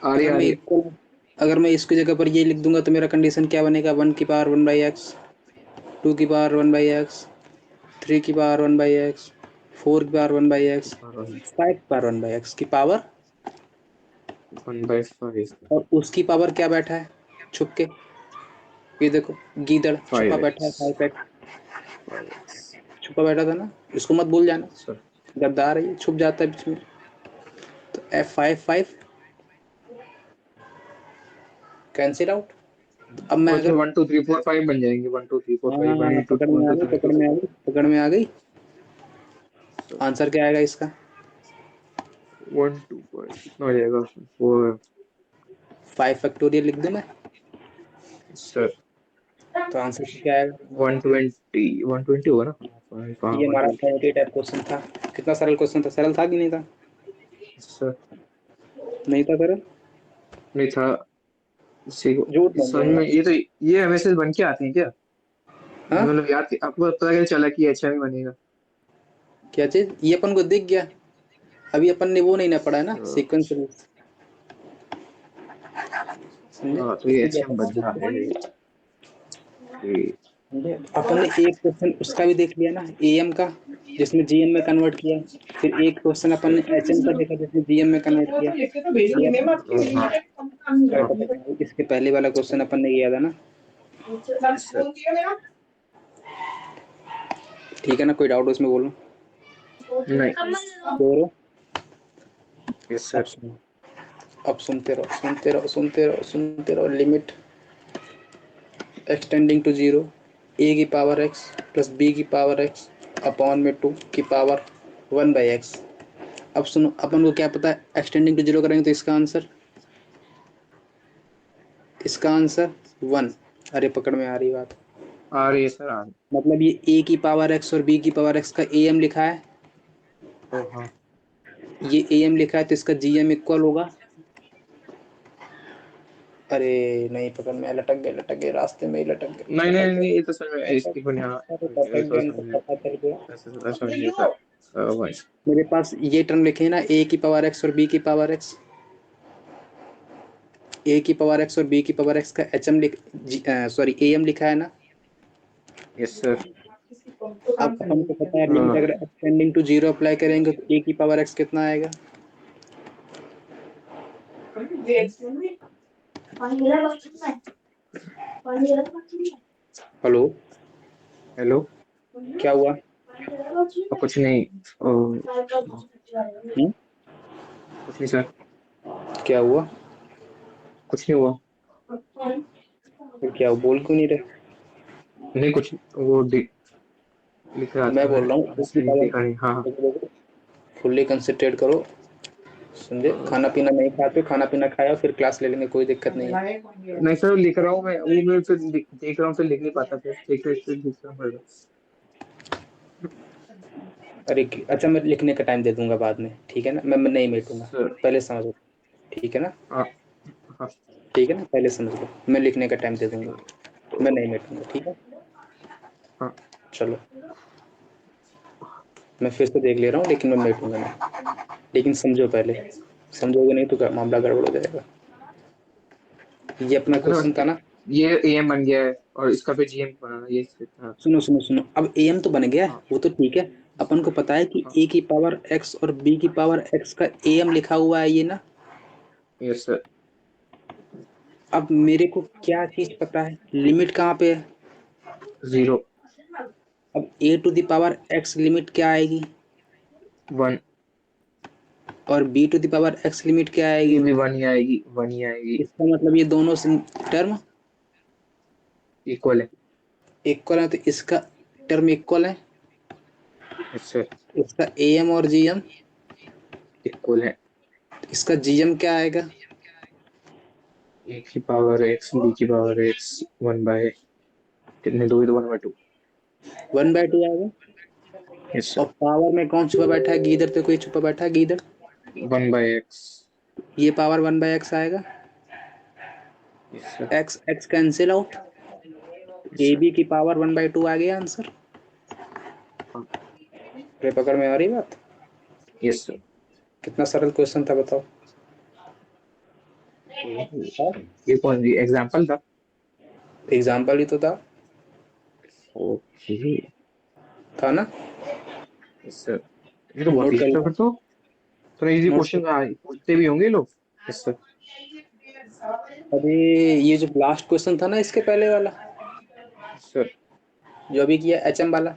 आ रही अगर आ मैं रही है। इक्वल, अगर मैं इसकी जगह पर ये लिख दूंगा तो मेरा कंडीशन क्या बनेगा, 1 की पावर 1/x, 2 की पावर 1/x, 3 की पावर 1/x, 4 की पावर 1/x, 5 की पावर 1/x की पावर, 1/5 और उसकी पावर क्या बैठा है छुप के, ये देखो गीदड़ छुपा बैठा है 5x 5x, 5x छुपा बैठा था ना, इसको मत भूल जाना। सर। गद्दार है ये, छुप जाता है बीच में। तो F5 कैंसिल आउट। अब मैं और अगर, इसमें 1 2 3 4 5 बन जाएंगे। 1 2 3 4 5 हाँ 1 2 पकड़ 1 में आ 2 गई, 3 पकड़ 4 में आ गई, पकड़ में आ गई। आंसर क्या आएगा इसका, 1 2 5 कितना हो जाएगा 4 5 फैक्टोरियल लिख दूं मैं, सर। तो आंसर क्या आएगा। 120 120 होगा ना। 5 हाँ ये हमारा 120 पॉइंटी टाइप क्वेश्चन था। कितना सरल क्वेश्चन था, सरल था कि नहीं था, सर। नहीं था सरल, नहीं था। सीखो झूठ नहीं समझ बोलना। में। ये तो ये हमेशा बन के आते हैं क्या। हाँ मतलब याद आपको पता कैसे चला कि अच्छा भी बनेगा। क्या चीज, ये अपन को दिख गया, अभी अपन ने वो नहीं ना पढ़ा है ना सीक्वेंस रूल्स, समझे, हाँ तो ये इसीलिए अच्छा अपन को बन दिख रहा गया। है कि समझे? अपन ने एक क्वेश्चन उसका भी देख लिया ना, एएम का, जिसमें जीएम में कन्वर्ट किया। फिर एक क्वेश्चन अपन ने एचएम का देखा, जिसमें जीएम में कन्वर्ट किया। ये हाँ अरे हाँ पता नहीं, इसके पहले वाला क्वेश्चन अपन ने किया था ना। सर। ठीक है ना, कोई डाउट उसमें बोलो। नहीं। बोलो। यस अब सर। सुनो, अब सुनते रहो सुनते रहो सुनते रहो सुनते रहो। लिमिट एक्सटेंडिंग टू जीरो, ए की पावर एक्स प्लस बी की पावर एक्स अपॉन में 2 की पावर 1/x। अब सुनो, अपन को क्या पता है, एक्सटेंडिंग टू जीरो करेंगे तो इसका आंसर 1। अरे पकड़ में आ रही बात, आ रही है सर आ रही मतलब ये ए की पावर एक्स और बी की पावर एक्स का एम लिखा है, है। हाँ ये एम लिखा है, तो इसका जीएम इक्वल होगा। अरे नहीं, पकड़ में लटक गए रास्ते में ही लटक गए, नहीं नहीं लटक नहीं गए। ये तो समझ में इसकी को यहाँ अरे लटक थोड़ा गए, इनको समझिए। पता चल गया। ऐसे थोड़ा समझिए सर भाई। मेरे पास ये टर्म लिखे हैं ना, ए की पावर एक्स और बी की पावर एक्स, ए की पावर एक्स और बी की पावर एक्स का H M sorry A M लिखा है ना। Yes sir. अब अपन को पता है लिमिट हाँ अगर एक्सटेंडिंग टू जीरो अप्लाई करेंगे तो ए की पावर एक्स कितना आएगा। Hello, hello. क्या हुआ। कुछ नहीं हुँ? कुछ नहीं सर। क्या हुआ, कुछ नहीं हुआ। फिर क्या हुआ? बोल क्यों नहीं रहे। नहीं कुछ वो लिख रहा मैं था मैं। बोल रहा हूँ ए की सही पावर, देखा नहीं। हाँ हाँ। फुल्ली कंसंट्रेट करो, समझे। खाना पीना नहीं खाते, खाना पीना खाया फिर क्लास ले लेंगे, कोई दिक्कत नहीं है। नहीं सर लिख रहा हूँ मैं। वो मैं फिर देख रहा हूँ फिर लिख नहीं पाता फिर देख रहा हूँ। अरे अच्छा, मैं लिखने का टाइम दे दूंगा बाद में, ठीक है ना, मैं नहीं मिटूंगा, सर। पहले समझ लो, ठीक है ना, हाँ हाँ ठीक है ना, पहले समझ लो, मैं लिखने का टाइम दे दूंगा, मैं नहीं मिटूंगा, ठीक है। हाँ। चलो मैं फिर से देख ले रहा हूँ, लेकिन मैं मिटूंगा नहीं, लेकिन समझो पहले, समझोगे नहीं तो मामला गड़बड़ हो जाएगा। ये अपना क्वेश्चन था ना। ये AM बन गया है और इसका फिर GM बनाना, ये हाँ सुनो सुनो सुनो, अब AM तो बन गया है, हाँ वो तो ठीक है। अपन को पता है कि हाँ, A की पावर x और B की पावर x का AM लिखा हुआ है ये ना। Yes sir. अब मेरे को क्या चीज पता है, लिमिट कहाँ पे है। 0 अब A to the power x limit क्या आएगी 1, और B to the power x limit क्या ये आएगी। भी 1 ही आएगी, 1 ही आएगी। इसका मतलब ये दोनों टर्म इक्वल है। इक्वल है, तो इसका टर्म इक्वल है। यस सर, इसका AM और GM, इक्वल है। इसका GM क्या आएगा। A की पावर x, B की पावर x, 1/, कितने, 2 ही तो, 1/2। 1/2 आएगा। यस और सर, पावर में कौन छुपा बैठा है, गीदड़ तो कोई छुपा बैठा है, गीदड़। 1/x। ये पावर 1/x आएगा। Yes sir, x x cancel out, yes a sir. B की पावर 1/2 आ गया आंसर। हाँ, रे पकड़ में आ रही बात। Yes sir. कितना सरल क्वेश्चन था बताओ। हाँ? ये कौन सी एग्जांपल था? एग्जाम्पल ही तो ओके। था ना। यस सर, ये तो बहुत नोट कर इजी था लो, फिर तो। थोड़ा इजी नोट कर। क्वेश्चन पूछते भी होंगे लोग। Yes sir. अरे ये जो लास्ट क्वेश्चन था ना इसके पहले वाला, यस सर। जो अभी किया HM वाला,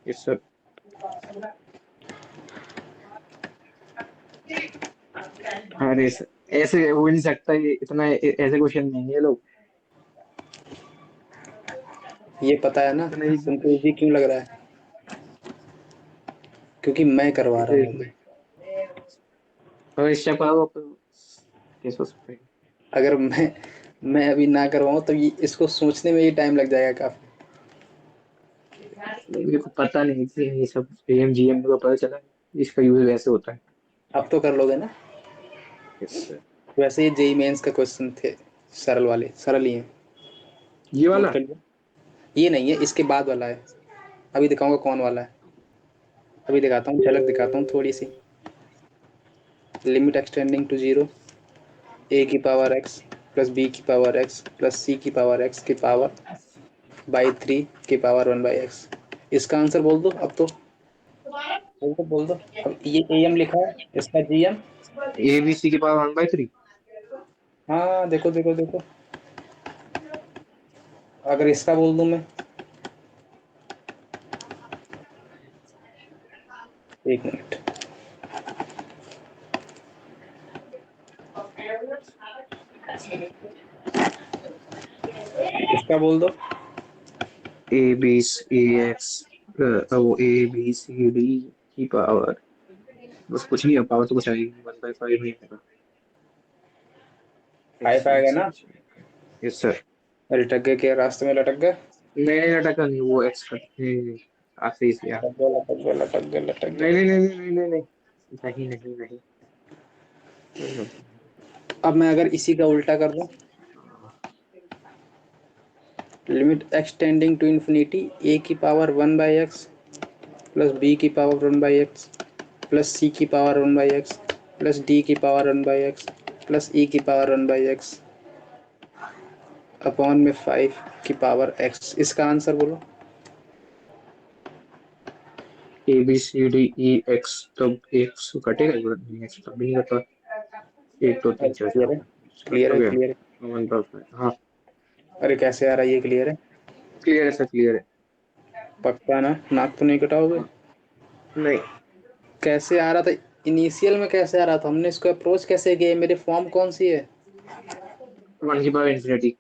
यस सर। अरे सर, ऐसे हो नहीं सकता, ये इतना ऐसे क्वेश्चन नहीं है लोग। ये पता है ना इतना इजी तुमको इजी क्यों लग रहा है, क्योंकि मैं करवा रहा हूँ अभी। अगर इस चैप्टर को कैसे हो सकता है? अगर मैं अभी ना करवाऊँ तो ये इसको सोचने में ही टाइम लग जाएगा काफी। मेरे को पता नहीं थी ये सब, AMGM का पता चला, इसका यूज वैसे होता है। अब तो कर लोगे ना। Yes sir. वैसे ये जेई मेंस का क्वेश्चन थे, सरल वाले, सरल ही हैं। ये नोट वाला। कर लिया। ये नहीं है, इसके बाद वाला है। अभी दिखाऊंगा कौन वाला है। अभी दिखाता हूँ, झलक दिखाता हूँ थोड़ी सी। लिमिट एक्सटेंडिंग टू 0, ए की पावर x प्लस बी की पावर x प्लस सी की पावर x की पावर बाई 3 की पावर 1/x। इसका आंसर बोल दो अब तो, बोल दो। अब ये AM लिखा है, इसका GM। ABC की पावर 1/3। हाँ देखो देखो देखो, अगर इसका बोल दूं मैं, एक मिनट, इसका बोल दो। ABCX, वो ABCD की पावर, बस कुछ नहीं है, पावर तो कुछ आएगी, 1/5 नहीं आएगा। 5 आएगा ना। Yes sir. लटक गए क्या, रास्ते में लटक गए। नहीं नहीं, लटका नहीं, वो एक्स का सही से यार। लटक गए लटक गए लटक गए लटक नहीं गए। नहीं नहीं नहीं नहीं नहीं नहीं नहीं नहीं नहीं। अब मैं अगर इसी का उल्टा कर दूं, लिमिट एक्सटेंडिंग टू इन्फिनिटी ए की पावर 1/x प्लस बी की पावर 1/x प्लस सी की पावर 1/x प्लस डी की पावर 1/x प्लस ई की पावर 1/x अपॉन में 5 की पावर x। इसका आंसर बोलो। ABCDEX, तब एक्स कटेगा, एक्स तब भी नहीं कटा। 1 2 3 4 5 क्लियर है, 6 कट क्लियर तो है, गया। क्लियर है। 1/5, हाँ। अरे कैसे आ रहा है, ये क्लियर है। क्लियर है सर, क्लियर है। पक्का ना, नाक तो नहीं कटाओगे। हाँ, नहीं। कैसे आ रहा था, इनिशियल में कैसे आ रहा था, हमने इसको अप्रोच कैसे किया, मेरी फॉर्म कौन सी है। 1/∞।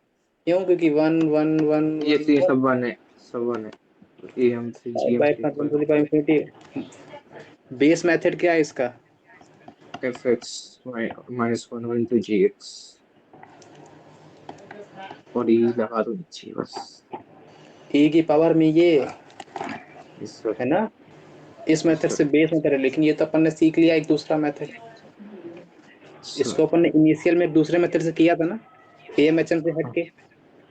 क्यों, क्योंकि 1 1 1 ये 1 सब 1 है, सब 1 है। AM3 GM3 इक्वल है इंफिनिटी। बेस मेथड क्या है इसका। FX -1 into GX, और ये लगा दो नीचे बस। ए की पावर में ये इस सर। है ना, इस इस मेथड सर। से बेस मेथड है, लेकिन ये तो अपन ने सीख लिया एक दूसरा मेथड। सर। इसको अपन ने इनिशियल में एक दूसरे मेथड से किया था ना, AMHM से हट के।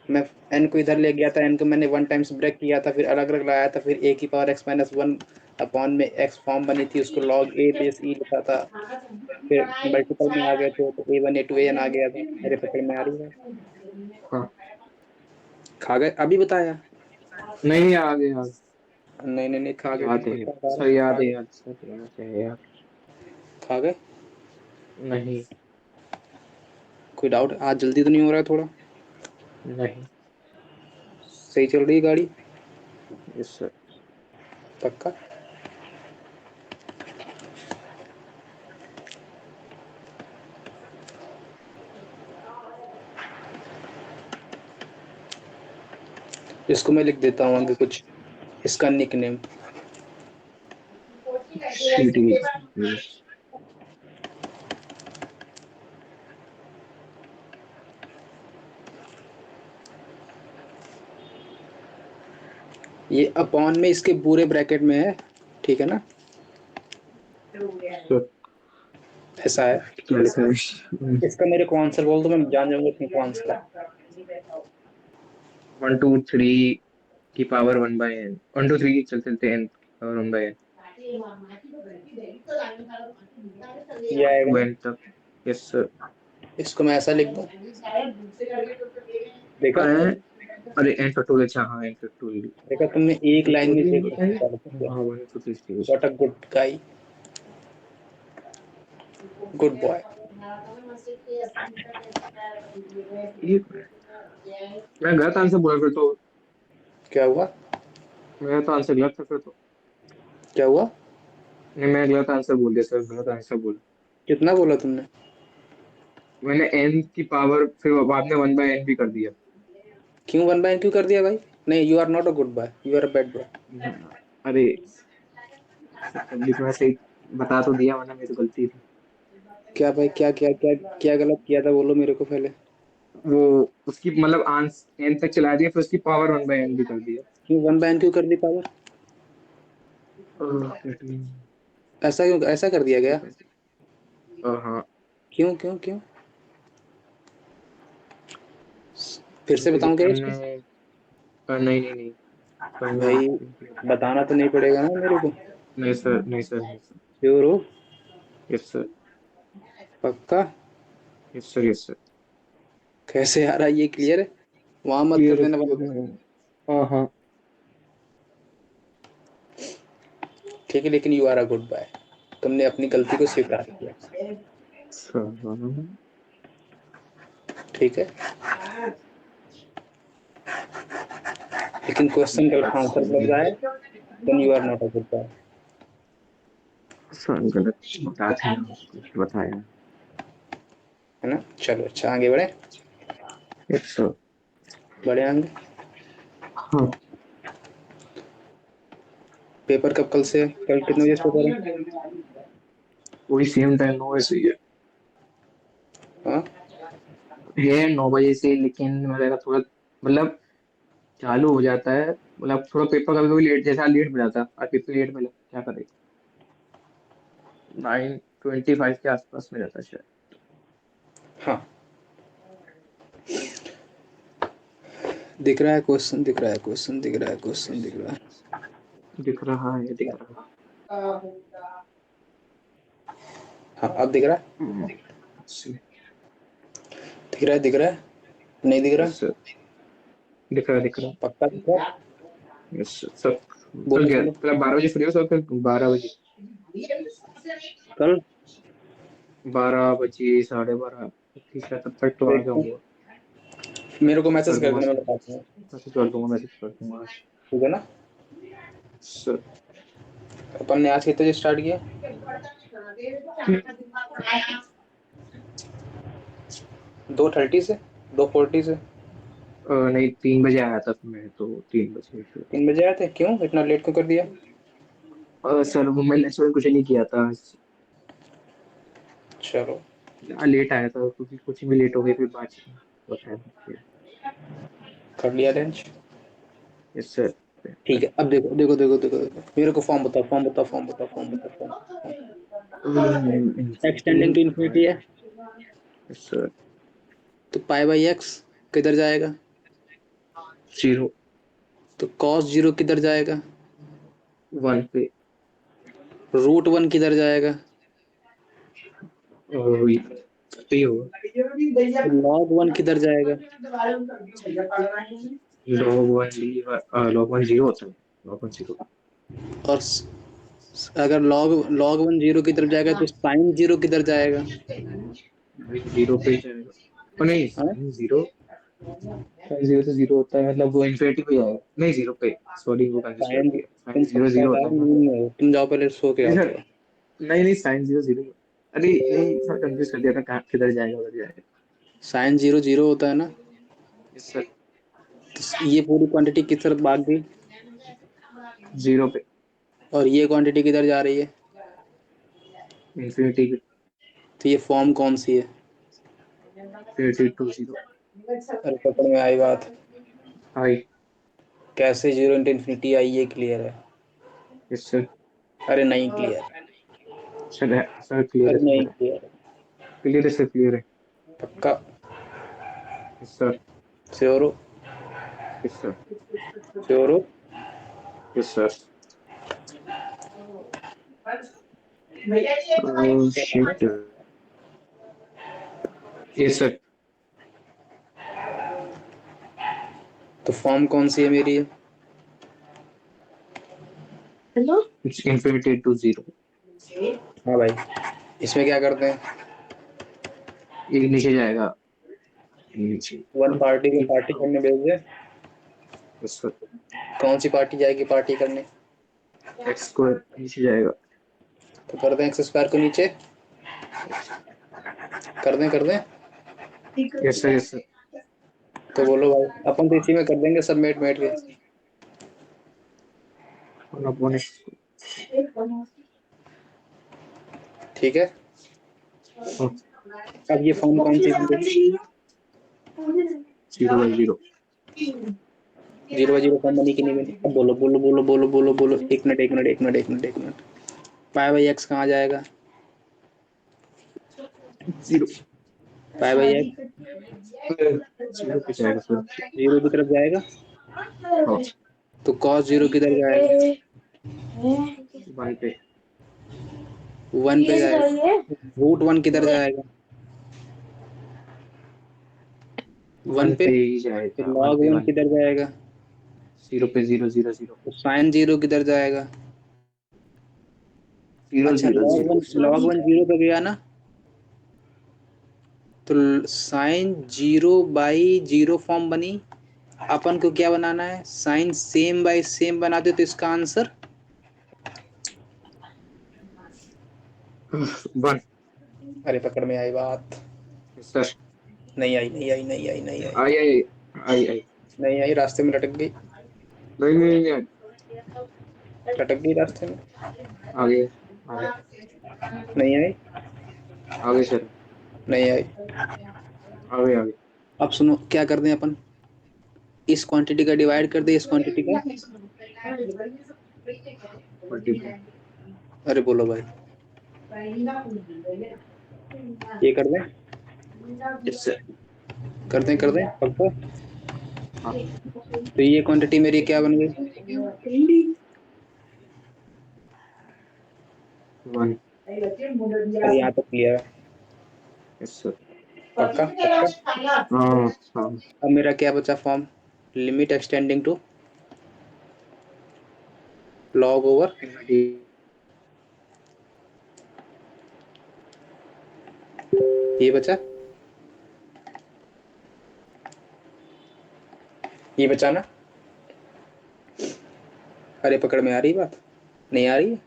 मैं n को इधर ले गया था, n को मैंने 1 टाइम्स ब्रेक किया था, फिर अलग अलग लाया था, फिर a की पावर x माइनस 1 अपॉन में x फॉर्म बनी थी, उसको log a बेस e लिखा था, फिर मल्टीपल में आ गए थे तो a1 a2 an आ गया था। मेरे पकड़ में आ रही है? हाँ खा गए अभी बताया? नहीं याद है यार। नहीं नहीं नहीं, खा गए याद तुम, है पक्का बता सर, रहे? याद है यार सर, याद है यार। खा गए? नहीं कोई डाउट? आज जल्दी तो नहीं हो रहा है थोड़ा? नहीं। सही चल रही है गाड़ी? Yes sir. पक्का? इसको मैं लिख देता हूँ आगे कुछ, इसका निक नेम। सीटी। ये अपॉन में इसके पूरे ब्रैकेट में है, ठीक है ना? सर ऐसा है। क्या लिखा है? इसका मेरे को आंसर बोल दो, मैं जान जाऊंगा तुमको आंसर है। 1 2 3 की पावर 1/n, 1 2 3 चल चलते n की पावर 1/n, ये आएगा टू ना? n तक। Yes sir. इसको मैं ऐसा लिख दूं, देखा? अरे n फैक्टोरियल, अच्छा हाँ n फैक्टोरियल। देखा तुमने, एक लाइन में से फैक्टोरियल क्वेश्चन। हाँ 1 2 3 what a good guy, good boy. एक मिनट, मैं गलत आंसर बोला फिर तो। क्या हुआ? मेरा तो आंसर गलत था फिर तो। क्या हुआ? नहीं मैं गलत आंसर बोल दिया सर, गलत आंसर बोला। कितना बोला तुमने? मैंने n की पावर फिर बाद में 1/n भी कर दिया। क्यों 1/n क्यों कर दिया भाई? नहीं, you are not a good boy, you are a bad boy. अरे तब मैं सही बता तो दिया, वरना मेरी तो गलती थी। क्या भाई, क्या क्या क्या क्या गलत किया था बोलो मेरे को पहले। वो उसकी मतलब आंस n तक चला दिया, फिर उसकी पावर 1/n भी कर दिया। क्यों 1/n क्यों कर दी पावर? ऐसा क्यों, ऐसा कर दिया गया? हाँ क्यों क्यों क्यों? फिर से क्योंकि बताऊं क्या हमने इसको? नहीं नहीं नहीं करना भाई बताना तो नहीं पड़ेगा ना मेरे को? नहीं सर, नहीं सर, नहीं सर। श्योर हो? यस सर, पक्का? Yes sir, yes sir. कैसे आ रहा है, ये क्लियर है? वहां मत कर क्लियर है, देना क्लियर बंद। है। हाँ हाँ ठीक है, लेकिन you are a good boy, तुमने अपनी गलती को स्वीकार किया। सर। हाँ, ठीक है, लेकिन क्वेश्चन का आंसर गलत जाए then you are not a good boy. Sir गलत बताते हैं, कुछ बताया। है ना? चलो अच्छा, आगे बढ़े। Yes sir. बढ़े आगे। हाँ पेपर कब, कल से? कल कितने बजे से पेपर है? वही सेम टाइम 9 बजे से ही हाँ, है 9 बजे से, लेकिन मेरा थोड़ा मतलब चालू हो जाता है, मतलब थोड़ा पेपर कभी कभी लेट, जैसा लेट मिला था और पेपर लेट मिला, क्या करें। 9:25 के आसपास में रहता है शायद। हाँ, दिख रहा है क्वेश्चन, दिख रहा है क्वेश्चन, दिख रहा है क्वेश्चन, दिख रहा है। दिख रहा है, दिख रहा हाँ, अब दिख रहा है? है। दिख रहा है, दिख रहा है, नहीं दिख रहा? यस सर, दिख रहा है, दिख रहा पक्का दिख रहा है? है। यस सर, सब कल बोलो गया, बोलो। कल 12 बजे फ्री हो सर, कल 12 बजे। कल 12 बजे, 12:30, ठीक है तब तक तो आ देखते हैं। जाऊंगा। मेरे को मैसेज कर कर दूंगा देना, सर, मैं बताता हूँ। मैसेज कर दूंगा, मैसेज कर दूंगा आज। ठीक है ना? सर अपन ने आज कितने बजे स्टार्ट किया? 2:30 से, 2:40 से? नहीं 3 बजे आया था मैं तो, 3 बजे फिर। 3 बजे आए थे? क्यों इतना लेट क्यों कर दिया? सर वो मैं लंच में कुछ नहीं किया था। चलो, लेट आया था क्योंकि कुछ भी लेट हो गई, फिर बात बताया। कर लिया लंच? Yes sir. ठीक है, अब देखो देखो देखो देखो देखो, मेरे को फॉर्म बताओ, फॉर्म बताओ, फॉर्म बताओ, फॉर्म बताओ, फॉर्म। एक्सटेंडिंग टू इन्फिनिटी है, यस सर। तो पाई बाई एक्स किधर जाएगा? 0 तो cos 0 किधर जाएगा? 1 पे रूट 1 किधर जाएगा? और पे होगा तो log 1 किधर जाएगा? log 1 0 होता है log 1 0 और अगर log 1 0 की तरफ जाएगा तो sin 0 किधर जाएगा? 0 पे जाएगा और नहीं हाँ, sin 0 से 0 होता है मतलब वो इन्फिनिटी पे जाएगा नहीं 0 पे सॉरी वो कंफ्यूज कर sin दिया तुम sin 0 थकता 0 है होता है ना नींद में हो, तुम जाओ पहले सो के नहीं आओ सर थोड़ा। नहीं sin 0 0 अरे नहीं सर कंफ्यूज कर दिया था कहाँ किधर जाएगा उधर जाएगा sin 0 0 होता है ना, यस सर तो ये पूरी क्वांटिटी किस तरफ भाग गई? 0 पे और ये क्वांटिटी किधर जा रही है? इन्फिनिटी पे तो ये फॉर्म कौन सी है? इन्फिनिटी टू 0 अरे पकड़ में आई बात। आई कैसे 0 इंटू इन्फिनिटी आई, ये क्लियर है। यस सर अरे नहीं क्लियर। सर क्लियर अरे है नहीं सर क्लियर। क्लियर है सर क्लियर है पक्का? यस सर श्योर हो? यस सर श्योर हो? यस सर ओह क्या करना शिट है? यस सर तो फॉर्म कौन सी है मेरी? इट्स इन्फिनिटी टू 0 हाँ भाई, इसमें क्या करते हैं? ये नीचे जाएगा नीचे वन पार्टी को पार्टी करने भेज दे। यस सर कौन सी पार्टी जाएगी पार्टी करने? एक्स स्क्वायर नीचे जाएगा तो कर दें एक्स स्क्वायर को नीचे। कर दें कर दें। यस सर तो बोलो भाई, अपन तो इसी में कर देंगे सब मेट मेट के। और अपन ठीक है, अब ये फॉर्म कौन सी बन गई? 0/0 जीरो बाई जीरो फॉर्म बनी कि नहीं बनी? अब बोलो बोलो बोलो बोलो बोलो बोलो, एक मिनट एक मिनट एक मिनट एक मिनट एक मिनट। पाई बाई एक्स कहाँ जाएगा? 0 पाई बाई एक्स 0 पे जाएगा सर जीरो की तरफ जाएगा। हाँ तो कॉस जीरो किधर जाएगा? 1 पे 1 पे जाएगा। रूट 1 किधर जाएगा? 1 1 पे। पे ही फिर जाएगा 1 लॉग पे 1 1 किधर जाएगा? 0 पे 0 0 0 तो साइन जीरो किधर जाएगा? 0 अच्छा, 0 लॉग 1 जीरो पे गया ना, तो sine zero by zero form बनी। अपन को क्या बनाना है? साइन सेम बाई सेम बनाते तो इसका आंसर 1 अरे पकड़ में आई बात। सर नहीं आई नहीं आई नहीं आई नहीं आई आई आई आई आई नहीं आई, रास्ते में लटक गई। नहीं नहीं नहीं लटक गई रास्ते में। आगे आगे नहीं आई। आगे सर नहीं आई। आगे आगे अब सुनो क्या कर दें अपन, इस क्वांटिटी का डिवाइड कर दे इस क्वांटिटी का। 45 अरे बोलो भाई, ये कर दें? यस सर कर दें पक्का? हाँ तो ये क्वांटिटी मेरी क्या बन गई? 1 अरे यहाँ तक क्लियर है। यस सर पक्का पक्का। हाँ हाँ अब मेरा क्या बचा form? Limit extending to log over ये बचा। ये बचा ना? अरे पकड़ में आ रही बात? नहीं आ रही है?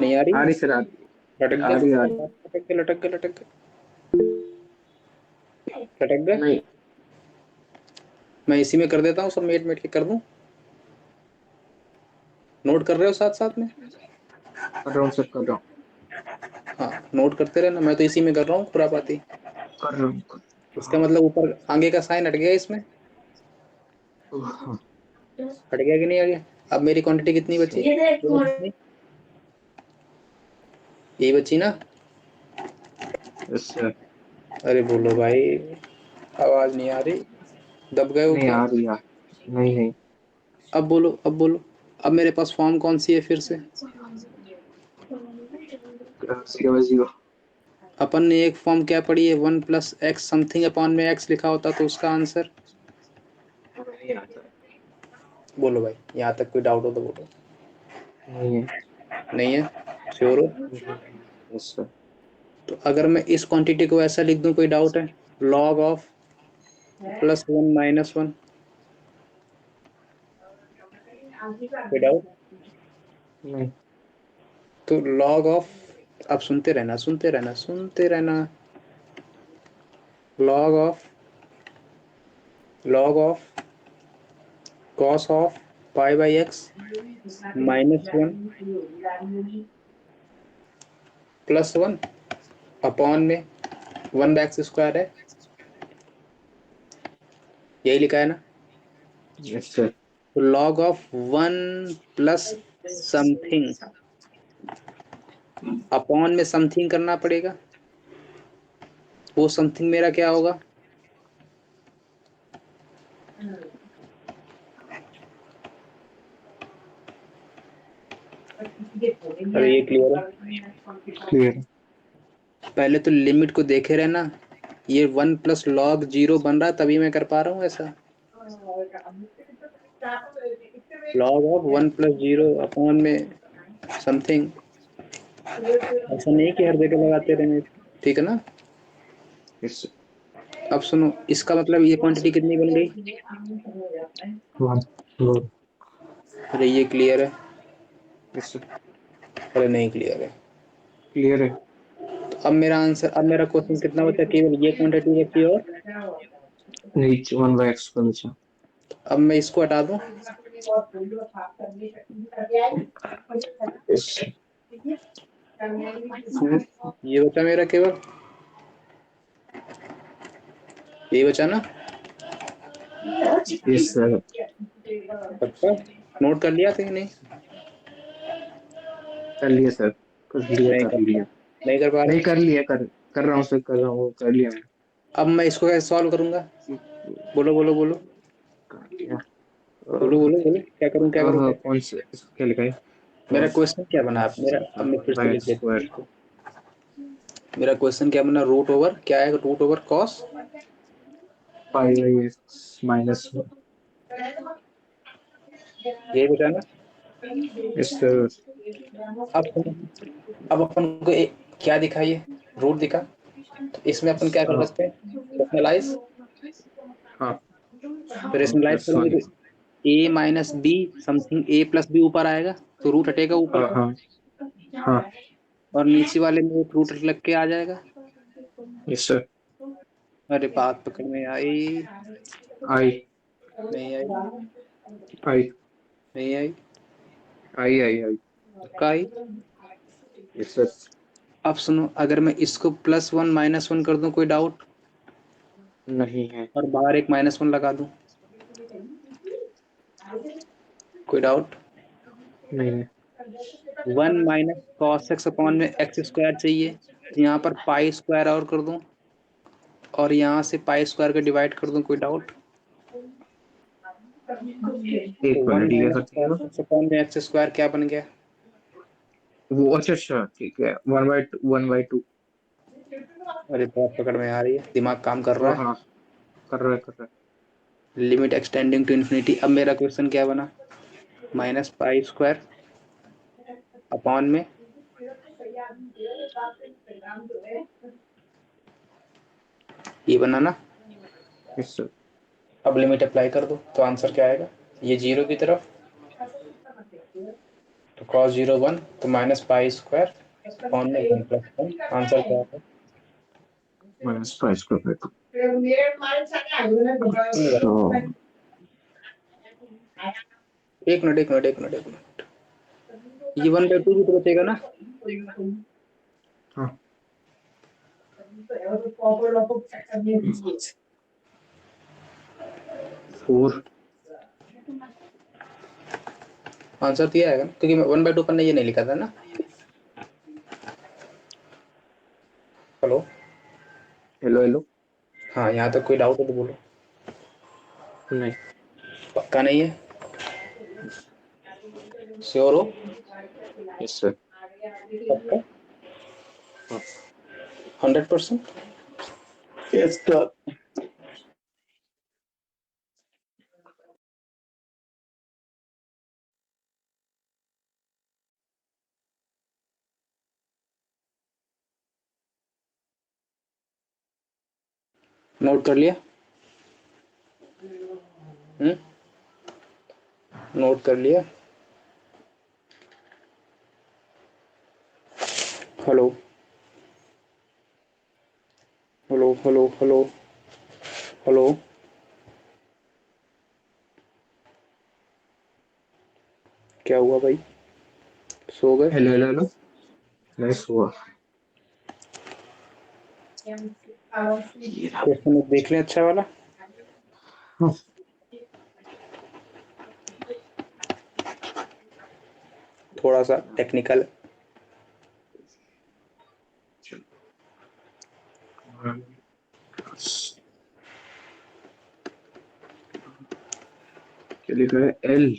नहीं आ रही आ है? रही सर आ रही लटक आ गया रही आ रही लटक गया लटक गया लटक गया लटक गया। नहीं मैं इसी में कर देता हूँ, सब मेट मेट के कर दूं। नोट कर रहे हो साथ साथ में? कर रहा हूँ सर कर रहा हूँ हाँ नोट करते रहना, मैं तो इसी में कर रहा हूँ खुरापाती। कर रहा हूँ इसका मतलब ऊपर आगे का साइन हट गया इसमें। हाँ हट गया कि नहीं आ गया? अब मेरी क्वांटिटी कितनी बची? यही बची ना? यस सर अरे बोलो भाई, आवाज नहीं आ रही। दब गए हो नहीं क्या? आ रही नहीं नहीं। अब बोलो, अब बोलो। अब मेरे पास फॉर्म कौन सी है फिर से? 0/0। अपन ने एक फॉर्म क्या पढ़ी है, 1+x समथिंग अपॉन में x लिखा होता तो उसका आंसर? नहीं आता। बोलो भाई, यहाँ तक कोई डाउट हो तो बोलो। नहीं है। नहीं है? श्योर हो? Yes sir. तो अगर मैं इस क्वांटिटी को ऐसा लिख दूं, कोई डाउट है? लॉग ऑफ +1 -1, कोई डाउट? नहीं। तो लॉग ऑफ, आप सुनते रहना, सुनते रहना, सुनते रहना। Log of cos of π/x -1 +1 upon में 1/x² है, यही लिखा है ना? Yes sir. तो log of 1 plus something upon में समथिंग करना पड़ेगा। वो समथिंग मेरा क्या होगा? अरे ये क्लियर है? क्लियर। पहले तो लिमिट को देखे रहना। ये 1 प्लस लॉग 0 बन रहा, तभी मैं कर पा रहा हूँ ऐसा। लॉग ऑफ 1+0 अपॉन में समथिंग, ऐसा नहीं कि हर जगह लगाते रहने। ठीक है ना? Yes sir. अब सुनो, इसका मतलब ये क्वांटिटी कितनी बन गई? 1 4। अरे ये क्लियर है? Yes sir. अरे नहीं क्लियर है? क्लियर है। तो अब मेरा आंसर, अब मेरा क्वेश्चन कितना बचा? केवल ये क्वांटिटी बची और नहीं 1/x का बचा। अब मैं इसको हटा दूं। Yes sir. ये बचा मेरा केवल, ये बचा ना? Yes sir. पक्का? नोट कर लिया था कि नहीं? कर लिया सर। कर लिया नहीं कर कर लिया। पा नहीं कर पा नहीं रहे? कर लिया, कर रहा हूँ सर, कर रहा हूँ, कर लिया मैंने। अब मैं इसको कैसे सॉल्व करूंगा? बोलो बोलो बोलो। कर लिया। बोलो बोलो बोलो, क्या करूं, क्या करूं, क्या? कौन से इसको क्या लिखा है? मेरा कॉस क्वेश्चन क्या बना आप मेरा, अब मैं फिर वन से बाय लिख एक्स देता हूँ स्क्वायर इसको। मेरा क्वेश्चन क्या बना? रूट ओवर क्या है? Root over cos, π/x -1। ये बचा ना? Yes sir. अब सुनो, अब अपन को क्या दिखा? ये रूट दिखा। तो इसमें अपन क्या कर सकते हैं? रेशनलाइज। हाँ तो रेशनलाइज +1। करेंगे तो a - b समथिंग a+b ऊपर आएगा, तो रूट हटेगा ऊपर का, हाँ हाँ। और नीचे वाले में एक रूट लग के आ जाएगा। Yes sir. अरे बात पकड़ में आई? आई नहीं आई? आई नहीं आई? आई आई आई। पक्का आई? Yes sir. अब सुनो, अगर मैं इसको +1 -1 कर दूं, कोई डाउट? नहीं है। और बाहर एक -1 लगा दूं, कोई डाउट? नहीं है। 1 माइनस कॉस एक्स अपॉन में x² चाहिए, तो यहाँ पर π² और कर दूं, और यहाँ से π² का डिवाइड कर दूं, कोई डाउट? तो एक 1 मिनट, ये माइनस कर कॉस दिया। एक्स अपॉन में x² क्या बन गया? वो अच्छा अच्छा ठीक है, 1/2। अरे बहुत पकड़ में आ रही है, दिमाग काम कर रहा हाँ है। हाँ। कर रहा है कर रहा लिमिट एक्सटेंडिंग टू इन्फिनिटी। अब मेरा क्वेश्चन क्या बना? -π² अपॉन में, ये बना ना? है। Yes sir. अब लिमिट अप्लाई कर दो, तो आंसर क्या आएगा? ये 0 की तरफ, तो cos 0 1, तो -π² अपॉन में 1+1, आंसर क्या आएगा? -π²। तो एक मिनट एक मिनट एक मिनट एक मिनट, ये 1/2 भी तो बचेगा ना? हाँ। फोर। आंसर तो ये आएगा ना, क्योंकि 1/2 पर ने ये नहीं लिखा था ना। हेलो? Hello hello. हाँ, यहाँ तक कोई डाउट हो तो बोलो। नहीं। का नहीं है? श्योर हो? Yes sir. पक्का? 100%? Yes sir. नोट कर लिया? नोट कर लिया? Hello hello hello hello hello. क्या हुआ भाई, सो गए? Hello hello hello. नाइस हुआ। ये रहा। क्वेश्चन देख लें अच्छा वाला। हाँ। थोड़ा सा टेक्निकल। क्या लिखा है? एल।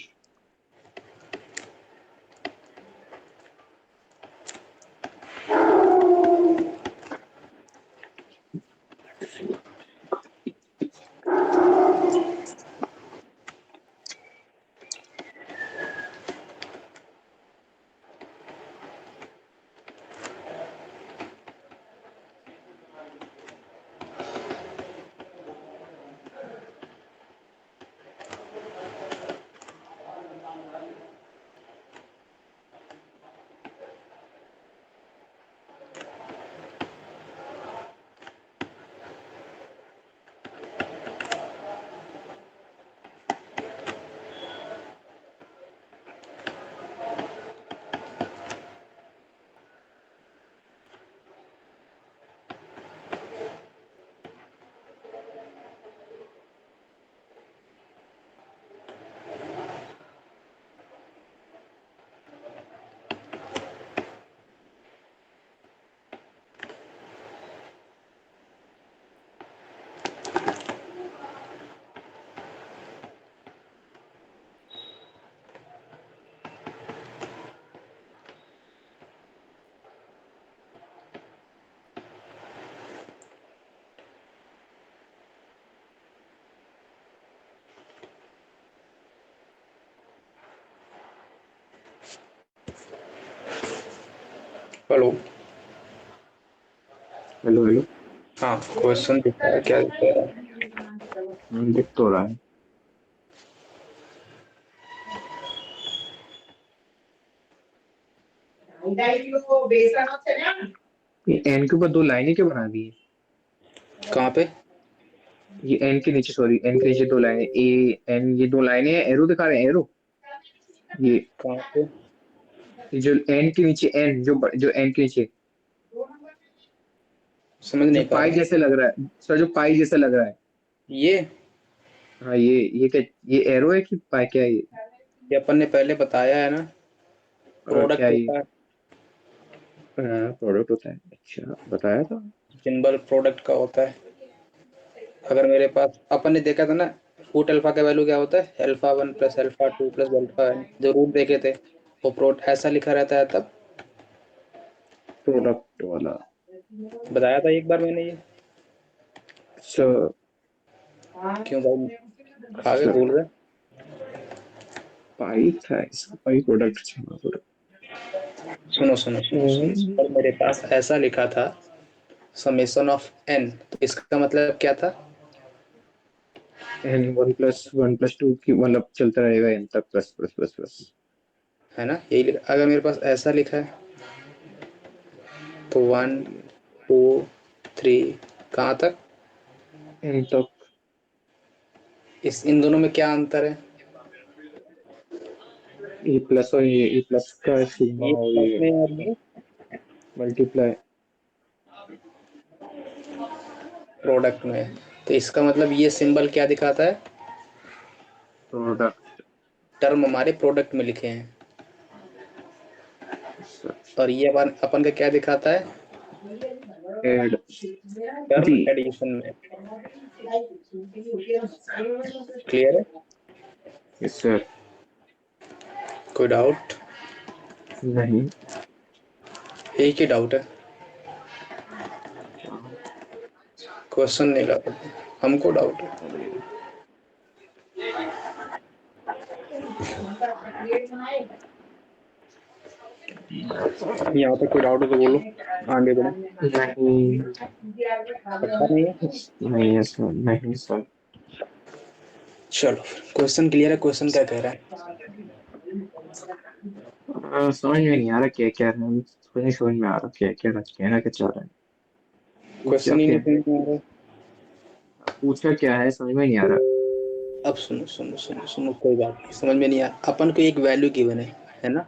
हेलो। Hello hello. हाँ, क्वेश्चन दिख रहा है, क्या दिख रहा है? दिख तो रहा है। ये एन के ऊपर दो लाइनें क्यों बना दी है? कहाँ पे? ये एन के नीचे, सॉरी, एन के नीचे दो लाइनें, ए एन, ये दो लाइनें हैं, एरो दिखा रहे हैं, एरो। ये कहाँ पे? ये जो एन के नीचे, एन जो एन के नीचे, समझ जो नहीं पा पाई रहा। जैसे लग रहा है सर, जो पाई जैसा लग रहा है। ये हाँ, ये क्या? ये एरो है कि पाई, क्या है ये? ये अपन ने पहले बताया है ना, क्या प्रोडक्ट है ये? होता है। प्रोडक्ट होता है, अच्छा बताया था। सिंबल प्रोडक्ट का होता है। अगर मेरे पास, अपन ने देखा था ना, रूट अल्फा का वैल्यू क्या होता है? Alpha 1 plus alpha 2 plus alpha n, जो रूट देखे थे, वो प्रोट ऐसा लिखा रहता है तब। प्रोडक्ट वाला। बताया था एक बार मैंने ये। सर। क्यों भाई, आगे भूल रहे? पाई था इसका, पाई प्रोडक्ट था पूरा। सुनो सुनो सुनो सुनो, और मेरे पास ऐसा लिखा था, समेशन ऑफ n, तो इसका मतलब क्या था? एन वन प्लस टू की मतलब चलता रहेगा एन तक, प्लस प्लस प्लस प्लस। है ना, यही लिखा। अगर मेरे पास ऐसा लिखा है तो 1 2 3 कहाँ तक? एन तक। इन दोनों में क्या अंतर है? ए प्लस और ये प्लस का सिग्मा ये और प्लस ये में है और ये मल्टीप्लाई। प्रोडक्ट में है। तो इसका मतलब ये सिंबल क्या दिखाता है? प्रोडक्ट। टर्म हमारे प्रोडक्ट में लिखे हैं। और ये अपन का क्या दिखाता है? एड। टर्म जी। एडिशन में। क्लियर है? Yes sir. कोई डाउट? नहीं। एक ही डाउट है, क्या? क्वेश्चन नहीं लगा, हमको डाउट है। अरे यहाँ तक कोई डाउट है तो बोलो, आगे बढ़ो। नहीं। पक्का नहीं है? नहीं है सर, नहीं सर। चलो क्वेश्चन क्लियर है, क्वेश्चन क्या कह रहा है? समझ में नहीं आ रहा क्या क्या है, कुछ नहीं समझ में आ रहा क्या क्या कहना क्या चाह रहा है। पूछा क्वेश्चन ही क्या नहीं है? समझ में आ रहा है। पूछा क्या है, समझ में नहीं आ रहा। अब सुनो सुनो सुनो सुनो, कोई बात नहीं, समझ में नहीं आया। अपन को एक वैल्यू गिवन है ना,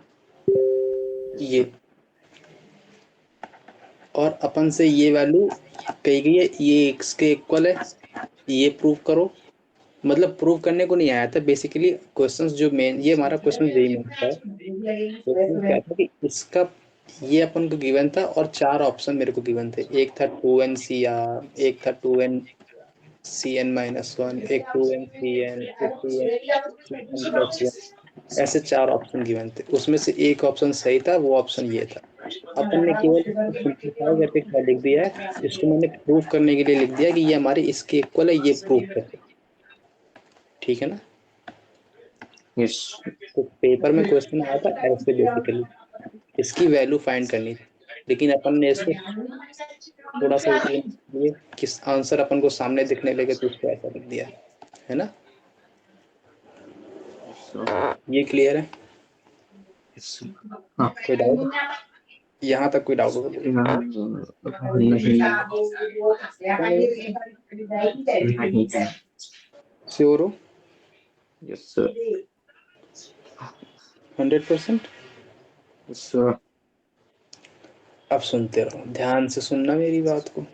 ये, और अपन से ये वैल्यू कही गई है ये x के इक्वल है, ये प्रूव करो। मतलब प्रूव करने को नहीं आया था बेसिकली, क्वेश्चंस जो मेन, ये हमारा क्वेश्चन यही मेन था। क्वेश्चन क्या था कि इसका, ये अपन को गिवन था और चार ऑप्शन मेरे को गिवन थे। एक था 2n एक था 2n(cn-1), एक 2n(cn), एक 2n+1, ऐसे चार ऑप्शन गिवन थे। उसमें से एक ऑप्शन सही था, वो ऑप्शन ये था। अपन ने केवल इसको सिंप्लीफाई करके क्या लिख दिया है, इसको मैंने प्रूफ करने के लिए लिख दिया कि ये हमारे इसके इक्वल है, ये प्रूफ कर। ठीक है ना? यस। तो पेपर में क्वेश्चन आया था ऐसे बेसिकली, इसकी वैल्यू फाइंड करनी थी, लेकिन अपन ने इसको थोड़ा सा ये किस आंसर अपन को सामने दिखने लगे तो उसको ऐसा लिख दिया, है ना? ये क्लियर है? हाँ। कोई डाउट? यहाँ तक कोई डाउट होगा तो नहीं। नहीं है। श्योर हो? Yes sir. 100%? Yes sir. अब सुनते रहो, ध्यान से सुनना मेरी बात को,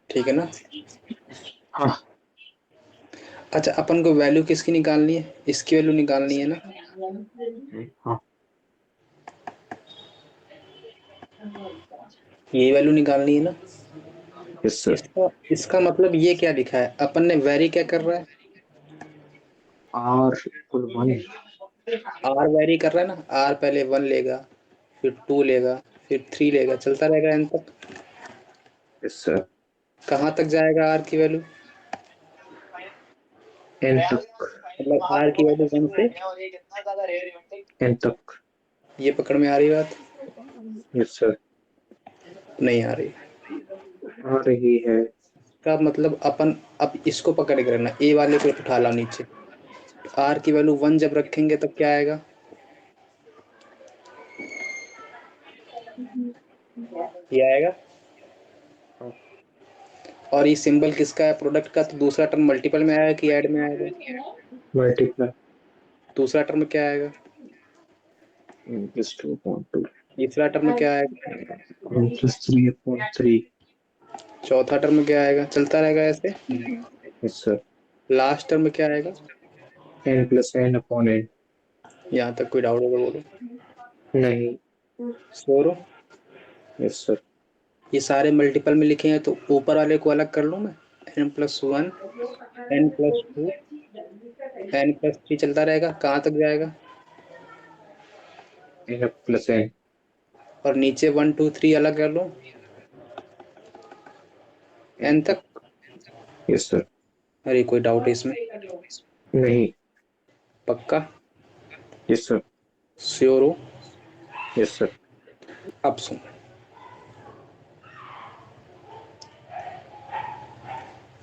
ठीक है ना? हाँ। अच्छा, अपन को वैल्यू किसकी निकालनी है? इसकी वैल्यू निकालनी है ना? हाँ। ये वैल्यू निकालनी है ना? Yes sir. इसका इसका मतलब ये क्या लिखा है, अपन ने वेरी क्या कर रहा है, आर इक्वल 1। आर वेरी कर रहा है ना। आर पहले 1 लेगा, फिर 2 लेगा, फिर 3 लेगा, चलता रहेगा एन तक। Yes sir. कहाँ तक जाएगा आर की वैल्यू? एन तक। मतलब आर की वैल्यू 1 से, एन तक। ये पकड़ में आ रही बात? Yes sir. नहीं आ रही? आ रही है। का मतलब अपन अब इसको पकड़ के रखना, ए वाले को उठा ला नीचे। आर की वैल्यू 1 जब रखेंगे तब क्या आएगा? ये आएगा। और ये सिंबल किसका है, प्रोडक्ट का, तो दूसरा टर्म मल्टीपल में आएगा कि ऐड में आएगा? मल्टीप्लाई। दूसरा टर्म क्या आएगा? प्लस 2/2। तीसरा टर्म क्या आएगा? प्लस 3/3। चौथा टर्म क्या आएगा? चलता रहेगा ऐसे। Yes sir. लास्ट टर्म क्या आएगा? N plus n upon n. यहाँ तक कोई डाउट होगा बोलो। नहीं। श्योर हो? Yes sir. ये सारे मल्टीपल में लिखे हैं तो ऊपर वाले को अलग कर लूँ मैं, n+1, n+2, n+3 चलता रहेगा। कहाँ तक जाएगा? N plus n. और नीचे 1 2 3 अलग कर लो, एन n तक। तक। Yes sir. अरे कोई डाउट है इसमें? नहीं। पक्का? Yes sir. श्योर हो? Yes sir. अब सुन,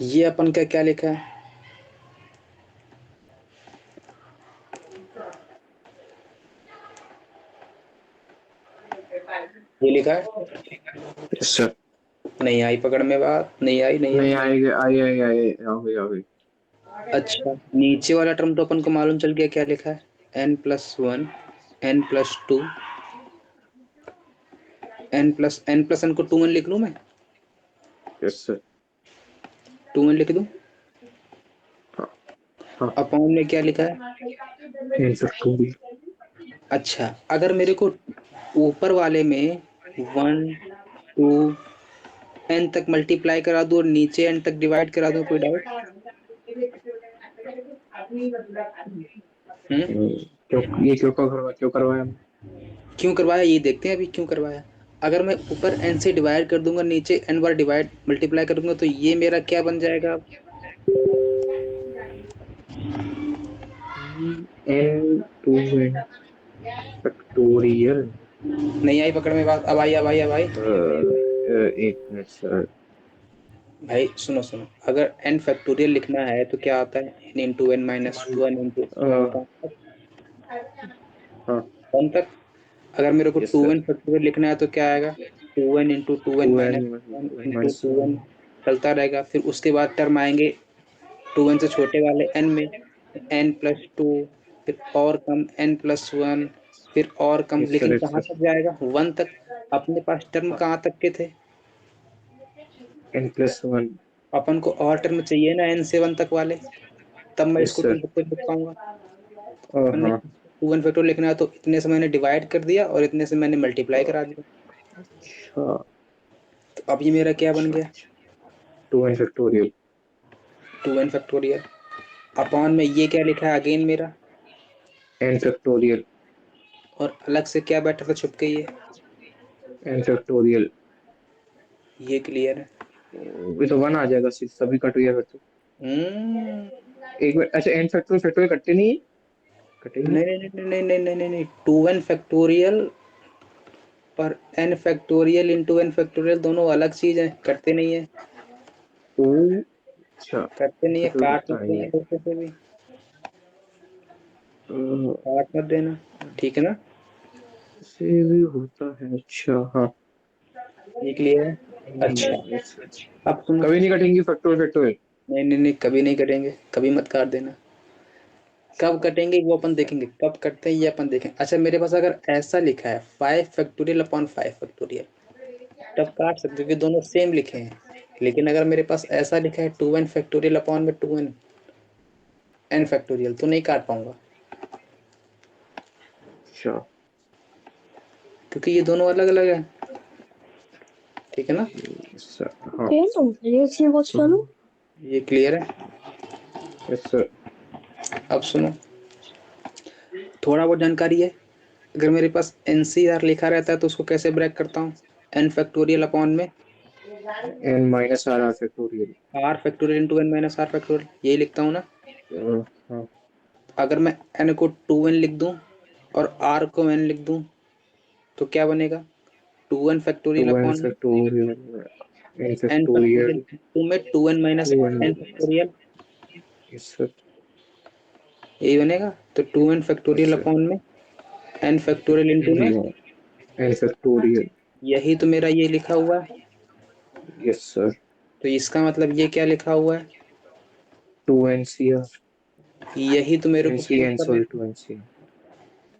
ये अपन का क्या लिखा है, ये लिखा है। Yes sir. नहीं आई पकड़ में बात? नहीं आई? नहीं नहीं आई? आएगा, आई आई आई आ गई। अच्छा, नीचे वाला टर्म तो अपन को मालूम चल गया क्या लिखा है, n+1, n+2, n को 2n लिख लूं मैं? Yes sir. 2n लिख दूं? हाँ। हाँ। अपॉन में क्या लिखा है? एन तक 2b। अच्छा, अगर मेरे को ऊपर वाले में 1 2 n तक मल्टीप्लाई करा दूं और नीचे n तक डिवाइड करा दूं, कोई डाउट? क्यों करवाया हमने? क्यों करवाया ये देखते हैं अभी क्यों करवाया। अगर मैं ऊपर n से डिवाइड कर दूंगा, नीचे n बार डिवाइड मल्टीप्लाई कर दूंगा, तो ये मेरा क्या बन जाएगा अब? n2n factorial. नहीं आई पकड़ में बात? अब आई, अब आई, अब आई। एक मिनट सर। भाई सुनो सुनो, अगर n फैक्टोरियल लिखना है तो क्या आता है? n into n minus one into हाँ, 1 तक। अगर मेरे को yes too sir. N factorial लिखना है तो क्या आएगा? 2n into two n two n minus one into minus two one. N चलता रहेगा। फिर उसके बाद टर्म आएंगे 2n से छोटे वाले n में, n प्लस टू, फिर और कम n प्लस वन, फिर और कम, यस सर, लेकिन यस कहाँ सर। तक जाएगा? 1 तक। अपने पास टर्म कहाँ तक के थे? n+1। अपन को और टर्म चाहिए ना n से 1 तक वाले, तब मैं यस इसको 2 सर। फैक्टर लिख पाऊंगा। अपन ने हाँ। 2n फैक्टर लिखना है तो इतने से मैंने डिवाइड कर दिया और इतने से मैंने मल्टीप्लाई करा दिया। अच्छा। तो अब ये मेरा क्या बन अच्छा, गया? 2n factorial. 2n factorial upon में ये क्या लिखा है अगेन मेरा? n factorial. और अलग से क्या बैठा था छुप के n फैक्टोरियल। ये क्लियर है। ये तो 1 आ जाएगा, सभी कट गया फिर तो। हम्म। एक मिनट, अच्छा n फैक्टोरियल फैक्टोरियल कटते नहीं है? कटेंगे। नहीं नहीं नहीं नहीं नहीं नहीं नहीं नहीं, 2n फैक्टोरियल पर n factorial into n factorial दोनों अलग चीज है, करते नहीं है। ओ, अच्छा। करते नहीं है, फैक्टोरियल काट मत कटता नहीं देना है। दोस्तों से भी, अ, काट मत देना, ठीक है ना? ऐसे भी होता है, अच्छा हाँ। ये क्लियर है। अच्छा, yes, sir। अब सुनो। कभी नहीं कटेंगी फैक्टोरियल फैक्टोरियल। नहीं नहीं नहीं, कभी नहीं करेंगे, कभी मत काट देना। कब कटेंगे वो अपन देखेंगे, कब कटते हैं ये अपन देखेंगे। अच्छा मेरे पास अगर ऐसा लिखा है 5 फैक्टोरियल अपॉन 5 फैक्टोरियल, तब काट सकते हो क्योंकि दोनों सेम लिखे हैं। लेकिन अगर मेरे पास ऐसा लिखा है 2n फैक्टोरियल अपॉन में 2n n फैक्टोरियल, तो नहीं काट पाऊंगा अच्छा। क्योंकि ये दोनों अलग अलग है, ठीक है ना? सर हाँ। ये क्लियर है। Yes sir. अब सुनो, थोड़ा बहुत जानकारी है। अगर मेरे पास NCR लिखा रहता है तो उसको कैसे ब्रेक करता हूँ? n फैक्टोरियल अपॉन में n-r factorial. r factorial into n minus r factorial, यही लिखता हूँ ना? हाँ। अगर मैं n को 2n लिख दूं और r को n लिख दूं तो क्या बनेगा? 2n फैक्टोरियल 2n अपॉन में factorial. n n factorial. Factorial two में 2n minus 2n। n factorial, yes sir. यही बनेगा। तो 2n yes factorial sir. Upon में n फैक्टोरियल इंटू में, n फैक्टोरियल। यही तो मेरा ये लिखा हुआ है। Yes sir. तो इसका मतलब ये क्या लिखा हुआ है? 2n-cr। यही तो मेरे को प्रूव n-c-n करना सॉरी था, 2n-c।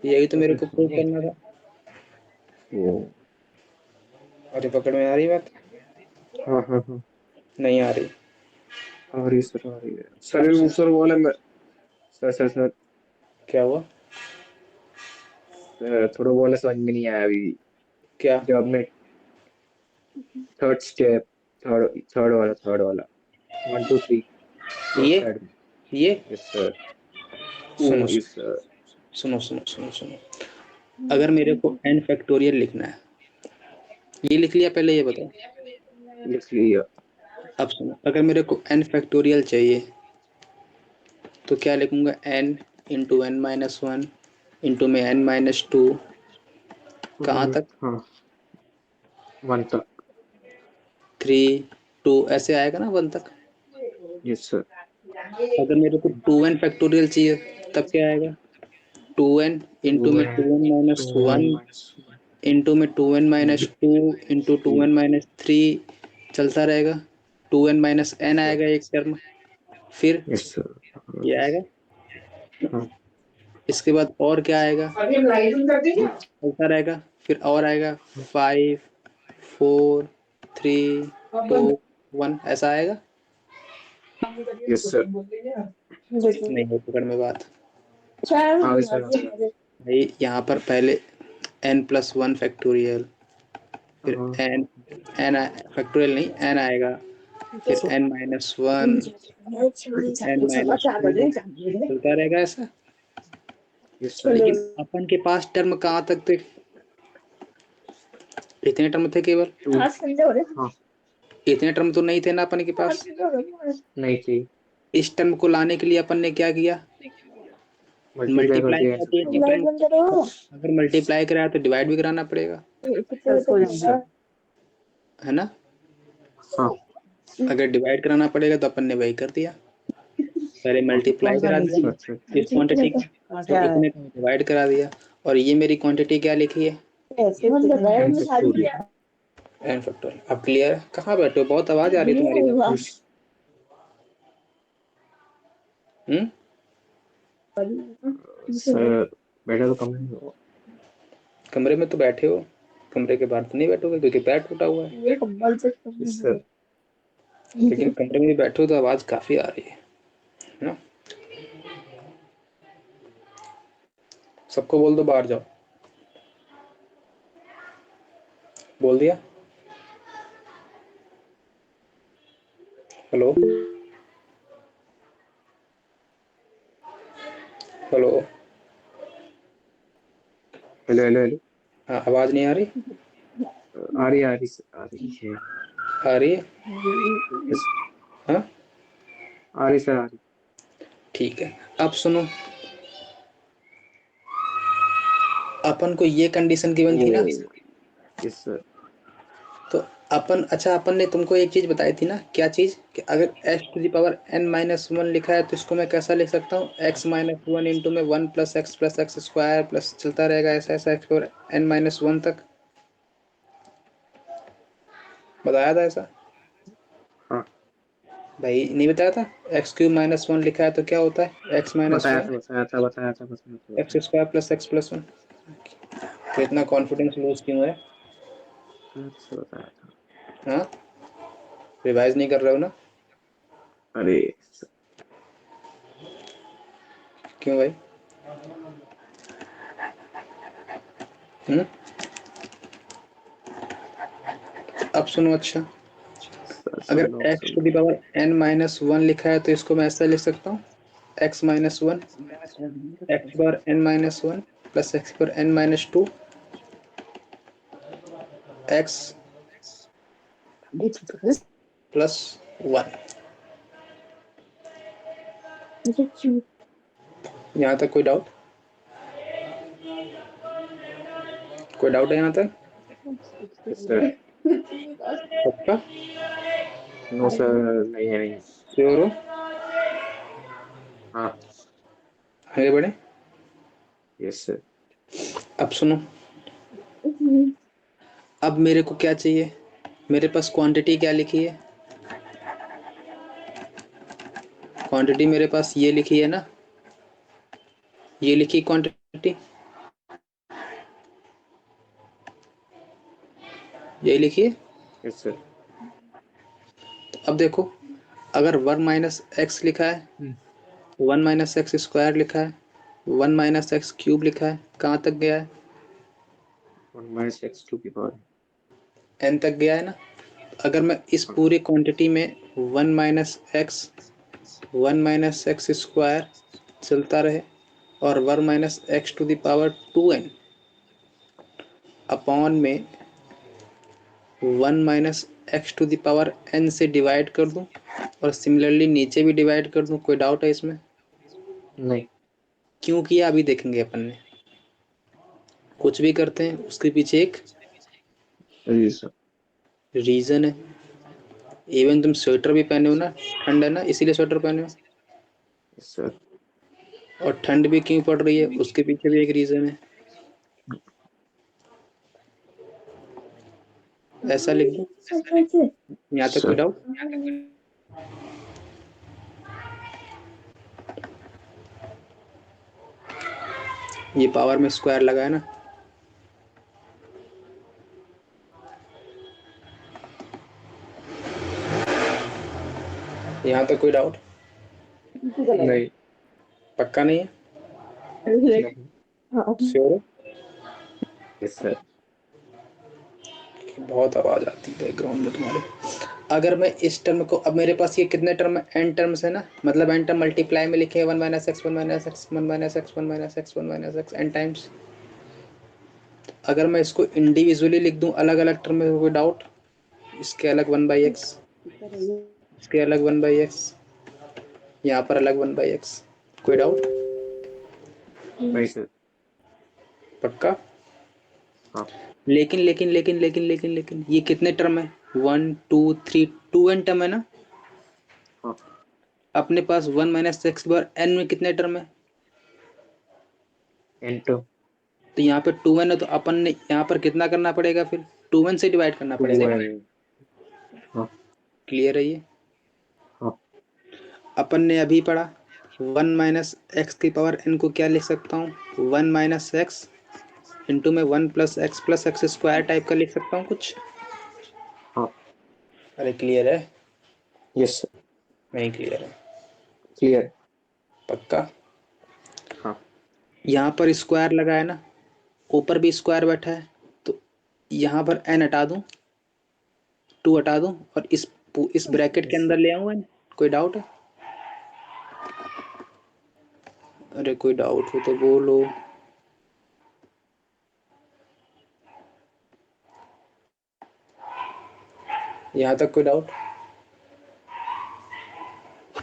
यही तो मेरे अरे को हाँ। प्रूव करना था। वो। अरे पकड़ में आ रही बात? हाँ हाँ हाँ। नहीं आ रही। आ रही सर, आ रही है अब सर। सुन, सर वो वाला सर सर सर। क्या हुआ? थोड़ा वो वाला समझ में नहीं आया अभी। क्या? जब आपने थर्ड स्टेप, थर्ड वाला 1 2 3 लेफ्ट ये साइड में। ये यस सर। ओ सुनो यस सर। सुनो सुनो सुनो सुनो, अगर मेरे को n फैक्टोरियल लिखना है, ये लिख लिया पहले, ये बताओ। लिख लिया। अब सुनो, अगर मेरे को n फैक्टोरियल चाहिए तो क्या लिखूंगा? n into n minus one into में n माइनस टू, कहाँ तक? हाँ, 1 तक। 3 2 ऐसे आएगा ना 1 तक। Yes sir. अगर मेरे को 2n फैक्टोरियल चाहिए तब क्या आएगा? 2n इंटू में 2n 2n minus 2n one minus 1 into में 2n minus two into 2। 2n minus three, चलता रहेगा। 2n minus n yes sir. आएगा एक टर्म, फिर यस सर। ये आएगा। हाँ। इसके बाद और क्या आएगा? चलता रहेगा। फिर और आएगा 5 4 3 2 1, ऐसा आएगा। Yes sir. नहीं है पकड़ में बात। आगे सर, आगे। भाई यहाँ पर पहले n प्लस वन फैक्टोरियल, फिर हाँ। n n फैक्टोरियल नहीं n आएगा, फिर n-1 n-2 चलता रहेगा ऐसा। Yes sir. लेकिन अपन के पास टर्म कहाँ तक थे? इतने टर्म थे केवल। हाँ इतने टर्म तो नहीं थे ना अपन के पास। नहीं चाहिए, इस टर्म को लाने के लिए अपन ने क्या किया? मल्टीप्लाई कर मल्टीप्लाई दिया करा दिया इन टर्म को। अगर मल्टीप्लाई कराया तो डिवाइड भी कराना पड़ेगा, है ना? हाँ अगर डिवाइड कराना पड़ेगा तो अपन ने वही कर दिया, पहले मल्टीप्लाई करा दिया अच्छा इस क्वांटिटी का, तो इतने को डिवाइड करा दिया। और ये मेरी क्वांटिटी क्या लिखी है? n factorial. अब क्लियर है? कहाँ बैठे हो? बहुत आवाज आ रही है तुम्हारी इधर। सर बेटा तो कम नहीं होगा। कमरे में तो बैठे हो, कमरे के बाहर तो नहीं बैठोगे क्योंकि पैर टूटा हुआ है। Yes sir. लेकिन कमरे में बैठे हो तो आवाज काफी आ रही है ना? सबको बोल दो बाहर जाओ। बोल दिया? Hello hello. Hello hello hello. हाँ, आवाज नहीं आ रही? आ रही सर, आ रही है। आ रही है? यस, हाँ, आ रही सर, आ रही। ठीक है। अब सुनो, अपन को ये कंडीशन गिवन थी ना, यस सर। तो अपन ने तुमको एक चीज बताई थी ना, क्या चीज? कि अगर x⁻n-1 लिखा है तो इसको मैं कैसा लिख सकता हूँ? x-1 इंटू में 1 + x स्क्वायर प्लस चलता रहेगा ऐसा ऐसा x⁻n-1 तक। बताया था ऐसा? हाँ भाई नहीं बताया था? x³ - 1 लिखा है तो क्या होता है? x-1 x square plus x + 1। तो इतना कॉन्फिडेंस लूज क्यों है? बताया था। हाँ, रिवाइज नहीं कर रहे हो ना? अरे क्यों भाई? अब सुनो, अच्छा, सर अगर सुन लो, सुन लो। x⁻n-1 लिखा है तो इसको मैं ऐसा लिख सकता हूँ, x-1 x⁻n-1 plus x⁻n-2 x plus 1। यहाँ तक कोई डाउट? कोई डाउट है यहाँ तक? Yes sir. पक्का? नो सर, नहीं है, नहीं है। श्योर हो? हाँ आगे बढ़े। Yes sir. अब सुनो, अब मेरे को क्या चाहिए? मेरे पास क्वांटिटी क्या लिखी है? क्वांटिटी मेरे पास ये लिखी है ना, ये लिखी क्वांटिटी, ये लिखिए। Yes sir. अब देखो, अगर 1 - x लिखा है, 1 - x स्क्वायर लिखा है, 1 - x³ लिखा है, कहाँ तक गया है? 1 - x2 की पावर। n तक गया है ना? अगर मैं इस हाँ पूरी क्वांटिटी में 1 - x स्क्वायर चलता रहे और 1 - x⁻² अपॉन में 1 - x⁻n से डिवाइड कर दूं और सिमिलरली नीचे भी डिवाइड कर दूं, कोई डाउट है इसमें? नहीं। क्यों किया अभी देखेंगे अपन ने। कुछ भी करते हैं उसके पीछे एक जी सर। रीजन है। इवन तुम स्वेटर भी पहने हो ना, ठंड है ना इसीलिए स्वेटर पहने हो, यस सर। और ठंड भी क्यों पड़ रही है उसके पीछे भी एक रीजन है। ऐसा लिख दो। यहाँ तक कोई सर डाउट? ये पावर में स्क्वायर लगा है ना, यहाँ तक कोई डाउट? नहीं। पक्का नहीं है? नहीं। श्योर हो? Yes sir. बहुत आवाज आती है बैकग्राउंड में तुम्हारे। अगर मैं इस टर्म को, अब मेरे पास ये कितने टर्म है, एन टर्म्स है ना, मतलब एन टर्म मल्टीप्लाई में लिखे 1 minus x 1 minus x 1 minus x 1 minus x 1 minus x n times. अगर मैं इसको इंडिविजुअली लिख दूं अलग अलग टर्म में, कोई डाउट? इसके अलग 1 बाई एक्स, इसके अलग 1 बाई एक्स, यहाँ पर अलग 1 बाई एक्स, कोई डाउट? नहीं सर। पक्का? हाँ लेकिन लेकिन लेकिन लेकिन लेकिन लेकिन ये कितने टर्म है, 1 2 3, 2 एन टर्म है ना। हाँ। अपने पास 1 माइनस एक्स बार एन में कितने टर्म है, एंटर तो यहाँ पे 2n है, तो अपन ने यहाँ पर कितना करना पड़ेगा, फिर 2n से डिवाइड करना टू पड़ेगा। एन। हाँ क्लियर है ये? हाँ। अपन ने अभी पढ़ा 1 माइनस एक्स की पावर n को क्या लिख सकता हूँ, 1 माइनस एक्स इंटू में 1 प्लस एक्स स्क्वायर टाइप का लिख सकता हूँ कुछ। हाँ। अरे क्लियर है? Yes sir. नहीं क्लियर है? क्लियर। पक्का? हाँ। यहाँ पर स्क्वायर लगा है ना, ऊपर भी स्क्वायर बैठा है, तो यहाँ पर n हटा दूँ, 2 हटा दूँ, और इस ब्रैकेट के यस अंदर सर। ले आऊँ n। कोई डाउट है? अरे कोई डाउट हो तो बोलो। यहाँ तक कोई डाउट?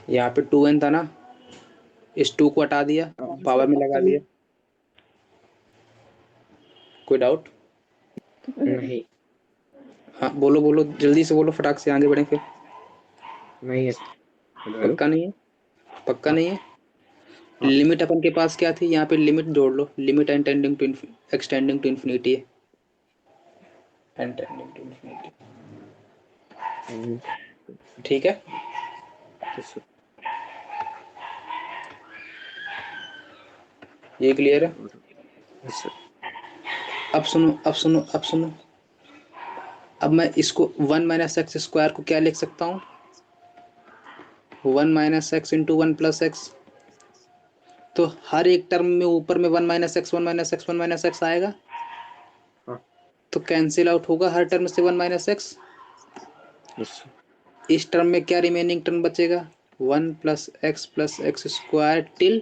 यहाँ पे 2n था ना, इस 2 को हटा दिया, पावर में लगा दिया। कोई डाउट? नहीं। हाँ बोलो बोलो, जल्दी से बोलो, फटाक से आगे बढ़े फिर। नहीं है सर। Hello hello. पक्का नहीं है? पक्का हाँ नहीं है? हाँ। लिमिट अपन के पास क्या थी, यहाँ पे लिमिट जोड़ लो, लिमिट एक्सटेंडिंग टू इन्फिनिटी है, एक्सटेंडिंग टू इन्फिनिटी। हम्म, ठीक है? Yes sir. ये क्लियर है? Yes sir. अब सुनो अब सुनो अब सुनो, अब मैं इसको 1 माइनस एक्स स्क्वायर को क्या लिख सकता हूँ, 1 minus x into 1 plus x. तो हर एक टर्म में ऊपर में 1 minus x 1 minus x 1 minus x आएगा, हाँ। तो कैंसिल आउट होगा हर टर्म से 1 माइनस एक्स। Yes sir. इस टर्म में क्या रिमेनिंग टर्म बचेगा, 1 plus x square till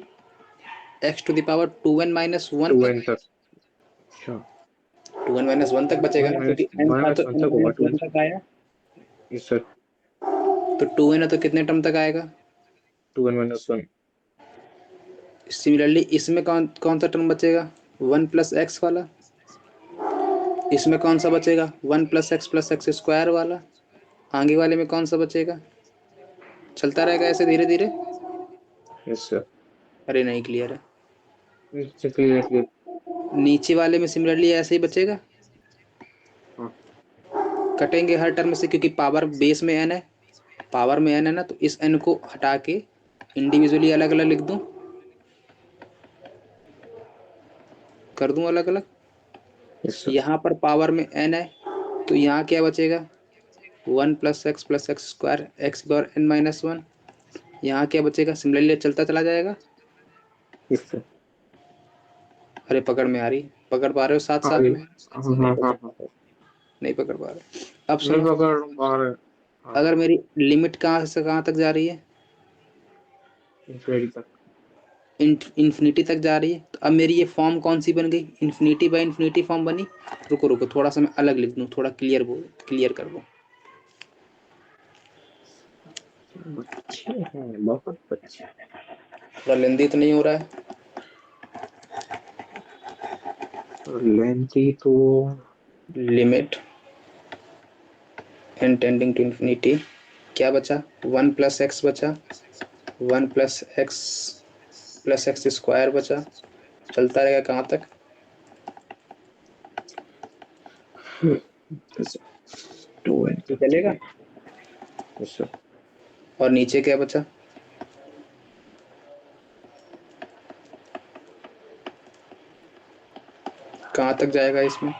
x to the power 2n minus one two तक। एन तक। अच्छा। 2n माइनस वन तक बचेगा वन ना, माइनस क्योंकि n वन था माइनस तो वन n तक होगा, माइनस टू एन वन तक। तक आया, यस सर। तो 2n है तो कितने टर्म तक आएगा। Two n minus one. Similarly इसमें कौन कौन सा टर्म बचेगा, 1 प्लस एक्स वाला। इसमें कौन सा बचेगा, 1 प्लस एक्स स्क्वायर वाला। आगे वाले में कौन सा बचेगा, चलता रहेगा ऐसे धीरे धीरे। Yes sir. अरे नहीं क्लियर है? Clear clear. नीचे वाले में सिमिलरली ऐसे ही बचेगा, हाँ। कटेंगे हर टर्म से, क्योंकि पावर बेस में n है, पावर में n है ना, तो इस n को हटा के इंडिविजुअली अलग अलग लिख दूं, कर दूं अलग अलग। Yes sir. यहाँ पर पावर में n है, तो यहाँ क्या बचेगा, 1 प्लस एक्स स्क्वायर एक्स बार n माइनस वन। यहाँ क्या बचेगा, सिमिलरली चलता चला जाएगा। Yes sir. अरे पकड़ में आ रही, पकड़ पा रहे हो साथ हाँ साथ जी। में? हाँ नहीं हाँ हाँ पकड़, हाँ। नहीं पकड़ पा रहे। अब मैं सुनो, पकड़ पा रहा। हाँ अगर हाँ। मेरी लिमिट कहाँ से कहाँ तक जा रही है, इंफिनिटी तक। इन्फिनिटी तक जा रही है, तो अब मेरी ये फॉर्म कौन सी बन गई, इन्फिनिटी बाई इन्फिनिटी फॉर्म बनी। रुको रुको, थोड़ा सा मैं अलग लिख दूँ, थोड़ा क्लियर कर दूँ। बच्चे हैं, बहुत बच्चे। थोड़ा लेंदी तो नहीं हो रहा है? लेंथी तो। Limit n tending to infinity, क्या बचा, 1 प्लस एक्स बचा, 1 प्लस एक्स स्क्वायर बचा, चलता रहेगा कहाँ तक। टू एन ये तक चलेगा? चले। Yes sir. और नीचे क्या बचा, कहाँ तक जाएगा इसमें।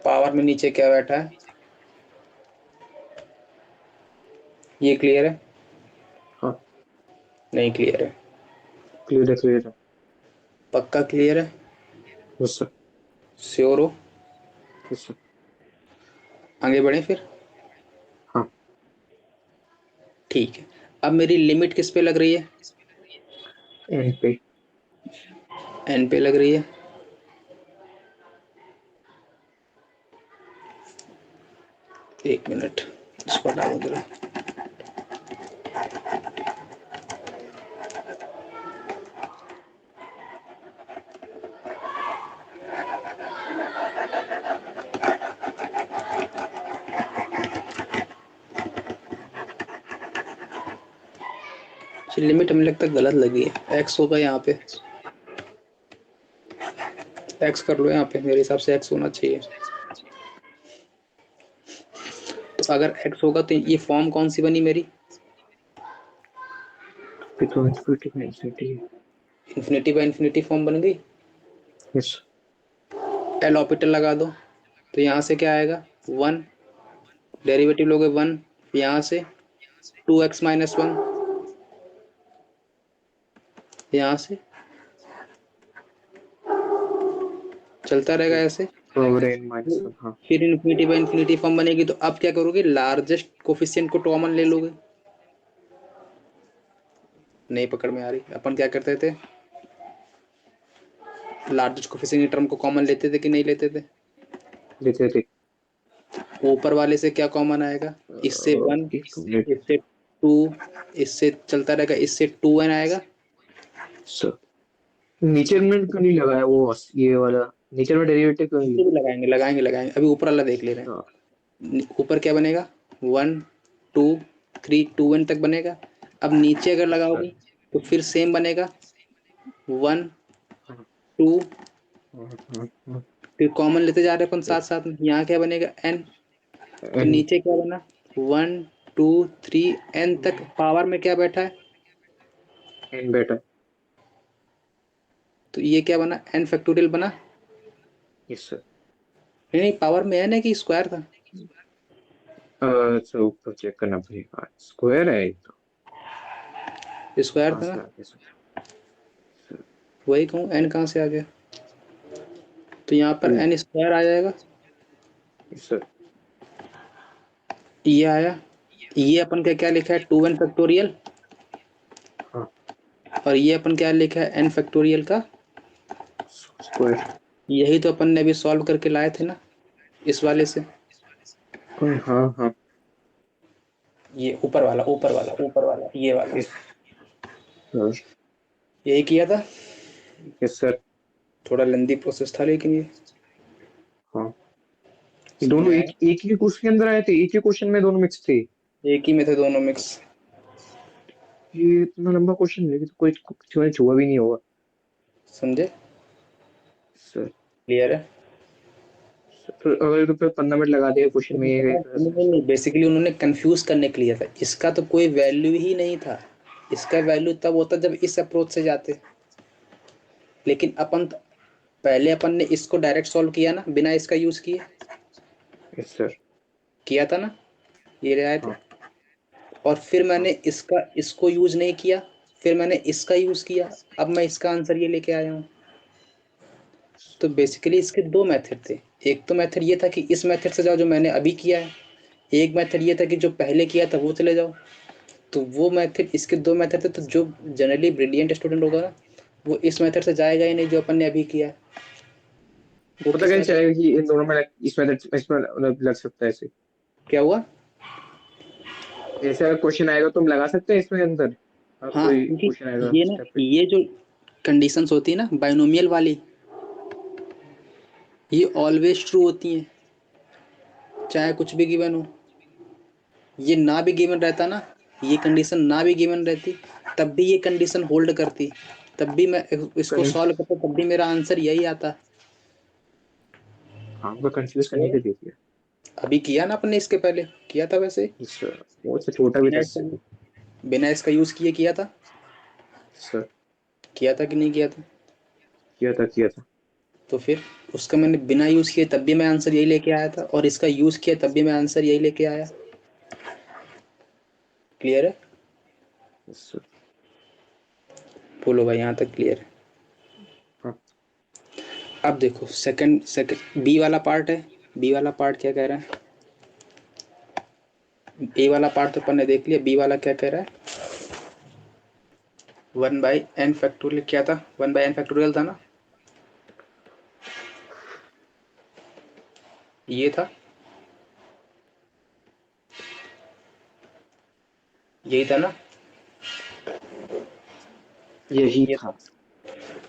पावर में नीचे क्या बैठा है, ये क्लियर है? हाँ। नहीं क्लियर है? क्लियर है क्लियर है। पक्का क्लियर है? Yes sir. श्योर हो? Yes sir. आगे बढ़े फिर। हाँ। ठीक है, अब मेरी लिमिट किस पे लग रही है? एन पे। एन पे लग रही है। एक मिनट, इसको हटा दो जरा। लिमिट हमें लगता है गलत लगी है, एक्स होगा यहाँ पे। एक्स कर लो यहाँ पे, मेरे हिसाब से एक्स होना चाहिए। तो अगर एक्स होगा तो ये फॉर्म कौन सी बनी मेरी? फिर तो इन्फिनिटी का infinity. Infinity by infinity form बन गई। यस। एल ऑर्बिटल लगा दो, तो यहाँ से क्या आएगा? 1, डेरिवेटिव लोगे 1, यहाँ से 2x-1, यहाँ से चलता रहेगा ऐसे। Power n minus one. हाँ। फिर इन्फिनिटी बाय इन्फिनिटी फॉर्म बनेगी, तो अब क्या करोगे? लार्जेस्ट कोफिशिएंट को कॉमन ले लोगे। नहीं पकड़ में आ रही? अपन क्या करते थे, लार्जेस्ट कोफिशिएंट की टर्म को कॉमन लेते थे कि नहीं लेते थे? लेते थे। ऊपर वाले से क्या कॉमन आएगा? इससे 1, एक मिनट इससे 2, इससे चलता रहेगा, इससे 2n आएगा। सर। नीचे में क्यों नहीं लगाया वो ये वाला? नीचे में डेरिवेटिव क्यों नहीं नीचे भी लगाएंगे, लगाएंगे, लगाएंगे, अभी ऊपर वाला देख ले रहे लिया? हैं। ऊपर क्या बनेगा? 1, 2, 3, 2n तक बनेगा। अब नीचे अगर सर। लगाओगे तो फिर सेम बनेगा, 1, हाँ। 2, हाँ। हाँ। हाँ। फिर कॉमन लेते जा रहे हैं अपन साथ साथ में। यहाँ क्या बनेगा? n। फिर एन। नीचे क्या बना? 1, 2, 3, n तक पावर में क्या बैठा है? एन बेटा। तो ये क्या बना? n फैक्टोरियल बना। Yes sir. नहीं नहीं, पावर में n है कि स्क्वायर था? अच्छा ऊपर चेक करना पड़ेगा, स्क्वायर है ये तो। स्क्वायर कहाँ था से ना? आ गया सर? सर। वही कहूँ, n कहाँ से आ गया? तो यहाँ पर टू। n स्क्वायर आ जाएगा। Yes sir. ये आया। ये अपन का क्या लिखा है? 2n factorial. हाँ। और ये अपन क्या लिखा है? n फैक्टोरियल का स्क्वायर। यही तो अपन ने अभी सॉल्व करके लाए थे ना, इस वाले से। हाँ हाँ। ये ऊपर वाला, ऊपर वाला, ऊपर वाला, ये वाला। Yes sir. यही किया था। Yes sir. थोड़ा लेंदी प्रोसेस था लेकिन ये हाँ। ये समझ दोनों में एक आया। एक ही क्वेश्चन के अंदर आए थे, एक ही क्वेश्चन में दोनों मिक्स थे। एक ही में थे दोनों मिक्स। ये इतना लंबा क्वेश्चन है कि तो कोई छुआ भी नहीं होगा। समझे? सर। क्लियर है? तो अगर तो फिर 15 मिनट लगा दिया क्वेश्चन में ये नहीं नहीं नहीं, बेसिकली उन्होंने कंफ्यूज करने के लिए था। इसका तो कोई वैल्यू ही नहीं था। इसका वैल्यू तब होता जब इस अप्रोच से जाते। लेकिन पहले अपन ने इसको डायरेक्ट सॉल्व किया ना, बिना इसका यूज किए। Yes sir. किया था ना? ये रहे आए थे। हाँ। और फिर मैंने हाँ। इसको यूज नहीं किया, फिर मैंने इसका यूज किया। अब मैं इसका आंसर ये लेके आया हूँ। तो बेसिकली इसके दो मेथड थे। एक तो मेथड ये था कि इस मेथड से जाओ जो मैंने अभी किया है। एक मेथड ये था कि जो पहले किया था वो चले जाओ। तो वो मेथड, इसके दो मेथड थे। तो जो जनरली ब्रिलियंट स्टूडेंट होगा ना, वो इस मेथड से जाएगा ही नहीं जो अपन ने अभी किया है। वो पता किस कैसे मेथड? चलेगा कि इन दोनों में इसमें लग सकता है ऐसे? क्या हुआ? जैसे अगर क्वेश्चन आएगा तो हम लगा सकते हैं इसमें अंदर। हाँ, हाँ, कोई क्योंकि क्वेश्चन आएगा ये ना, स्टेप पे। ये जो कंडीशंस होती है ना बाइनोमियल वाली, ये ऑलवेज ट्रू होती हैं, चाहे कुछ भी गिवन हो। ये ना भी गिवन रहता ना, ये कंडीशन ना भी गिवन रहती, तब भी ये कंडीशन होल्ड करती। तब भी मैं इसको कन, सॉल्व करता, तब भी मेरा आंसर यही आता। हाँ तो कंफ्यूज करने के लिए दिया। अभी किया ना अपने, इसके पहले किया था वैसे ही। इस वो से छोटा भी बिना था इसका इससे तो। बिना इसका यूज किए किया था। सर। किया था कि नहीं किया था? किया था किया था। तो फिर उसका मैंने बिना यूज किए तब भी मैं आंसर यही लेके आया था, और इसका यूज किया तब भी मैं आंसर यही लेके आया। क्लियर है? सर। बोलो भाई, यहाँ तक क्लियर है? अब देखो सेकंड बी वाला पार्ट है, बी वाला पार्ट क्या कह रहा है, ए वाला पार्ट तो अपन ने देख लिया, बी वाला क्या कह रहा है, 1/n फैक्टोरियल क्या था, 1/n फैक्टोरियल था ना, ये था, यही था ना, यही ये था। था।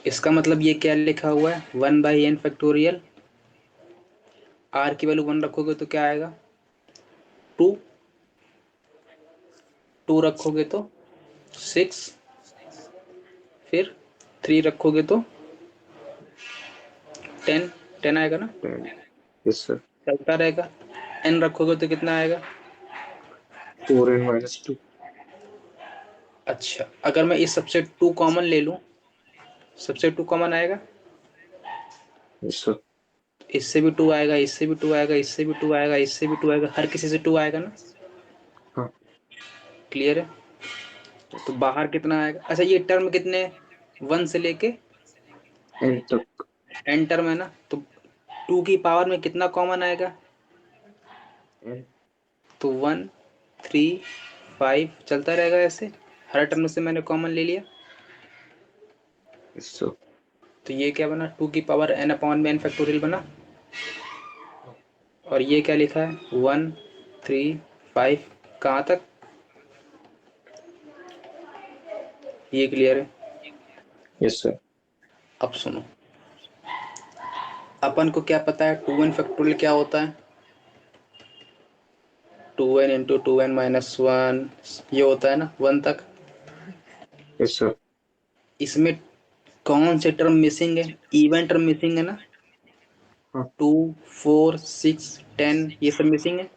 इसका मतलब ये क्या लिखा हुआ है, 1/n फैक्टोरियल, आर की वैल्यू 1 रखोगे तो क्या आएगा, 2, 2 रखोगे तो 6, फिर 3 रखोगे तो 10, 10 आएगा ना, यस सर। चलता रहेगा। n रखोगे तो कितना आएगा। 4n-2। अच्छा, अगर मैं इस सबसे 2 कॉमन ले लूं, सबसे 2 कॉमन आएगा, यस सर। इससे भी 2 आएगा, इससे भी 2 आएगा, इससे भी 2 आएगा, इससे भी 2 आएगा, हर किसी से 2 आएगा ना, हाँ। क्लियर है। तो बाहर कितना आएगा, अच्छा ये टर्म कितने, 1 से लेके n तक। n टर्म है ना, तो 2 की पावर में कितना कॉमन आएगा, n। तो 1, 3, 5 चलता रहेगा ऐसे, हर टर्म से मैंने कॉमन ले लिया, यस सर। तो ये क्या बना, 2 की पावर n अपॉन में n फैक्टोरियल बना, और ये क्या लिखा है, 1, 3, 5, कहाँ तक, ये क्लियर है। Yes sir. अब सुनो, अपन को क्या पता है 2n फैक्टोरियल क्या होता है, 2n इंटू 2n-1 ये होता है ना 1 तक। Yes sir. इसमें कौन से टर्म मिसिंग है, इवन टर्म मिसिंग है ना, हाँ। 2, 4, 6, 10 ये सब मिसिंग है।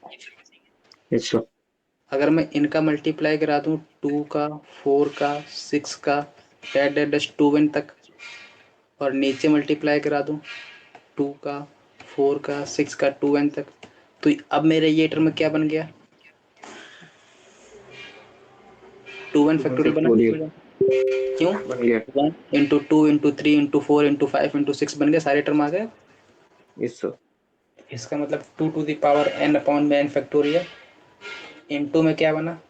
Yes sir. अगर मैं इनका मल्टीप्लाई करा दूं, 2 का, 4 का, 6 का, डैश डैश डैश 2n तक, और नीचे मल्टीप्लाई करा दूं 2 का, 4 का, 6 का, 2n तक, तो अब मेरे ये टर्म क्या बन गया, 2n 2n फैक्टोरियल बना फैक्टोरियल कि, क्यों, बन गया। 1 इंटू 2 इंटू 3 इंटू 4 इंटू 6 बन गए, सारे टर्म आ गए। Yes sir. इसका मतलब 2 to the power n upon में n फैक्टोरियल, इंटू में क्या बना,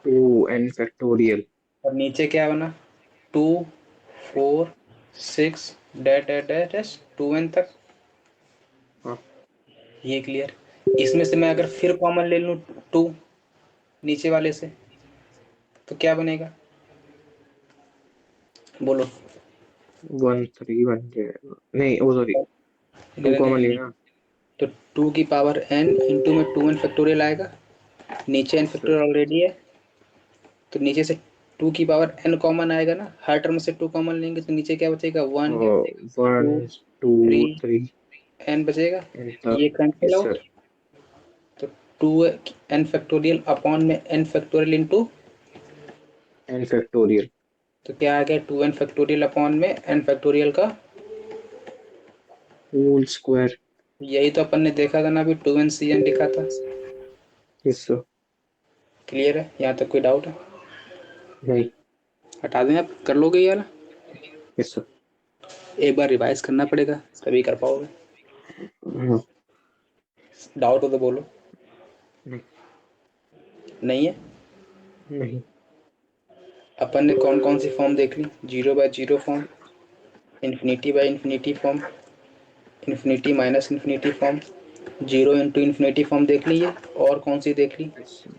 2n फैक्टोरियल। और नीचे क्या बना, 2, 4, 6 dash dash dash dash 2n तक, हाँ। ये क्लियर। इसमें से मैं अगर फिर कॉमन ले लूँ 2 नीचे वाले से, तो क्या बनेगा, बोलो। 1 3 बन गया, नहीं ओ सॉरी, नहीं 2 नहीं कॉमन नहीं, लिया ना। तो 2 की पावर n इंटू में 2n फैक्टोरियल आएगा, नीचे n yes sir. Factorial already है, तो नीचे से 2 की पावर n कॉमन आएगा ना, हर टर्म से 2 कॉमन लेंगे तो नीचे क्या बचेगा, 1, 2, 1 2 3 3 n बचेगा, n ये तक। Cancel yes out, sir. तो 2n फैक्टोरियल अपॉन में n factorial into, n factorial तो क्या आ गया, 2n फैक्टोरियल अपॉन में n फैक्टोरियल का, होल स्क्वायर। यही तो अपन ने देखा था ना अभी, 2n लिखा था। Yes sir. क्लियर है, यहाँ तक कोई डाउट है, नहीं। हटा दें आप, कर लोगे ये वाला, यस सर। एक बार रिवाइज करना पड़ेगा तभी कर पाओगे, हाँ। डाउट हो तो बोलो। नहीं। नहीं है, नहीं। अपन ने कौन कौन सी फॉर्म देख ली, 0/0 form, infinity infinity form, infinity minus infinity form, 0 into infinity form देख ली है, और कौन सी देख ली, यस सर।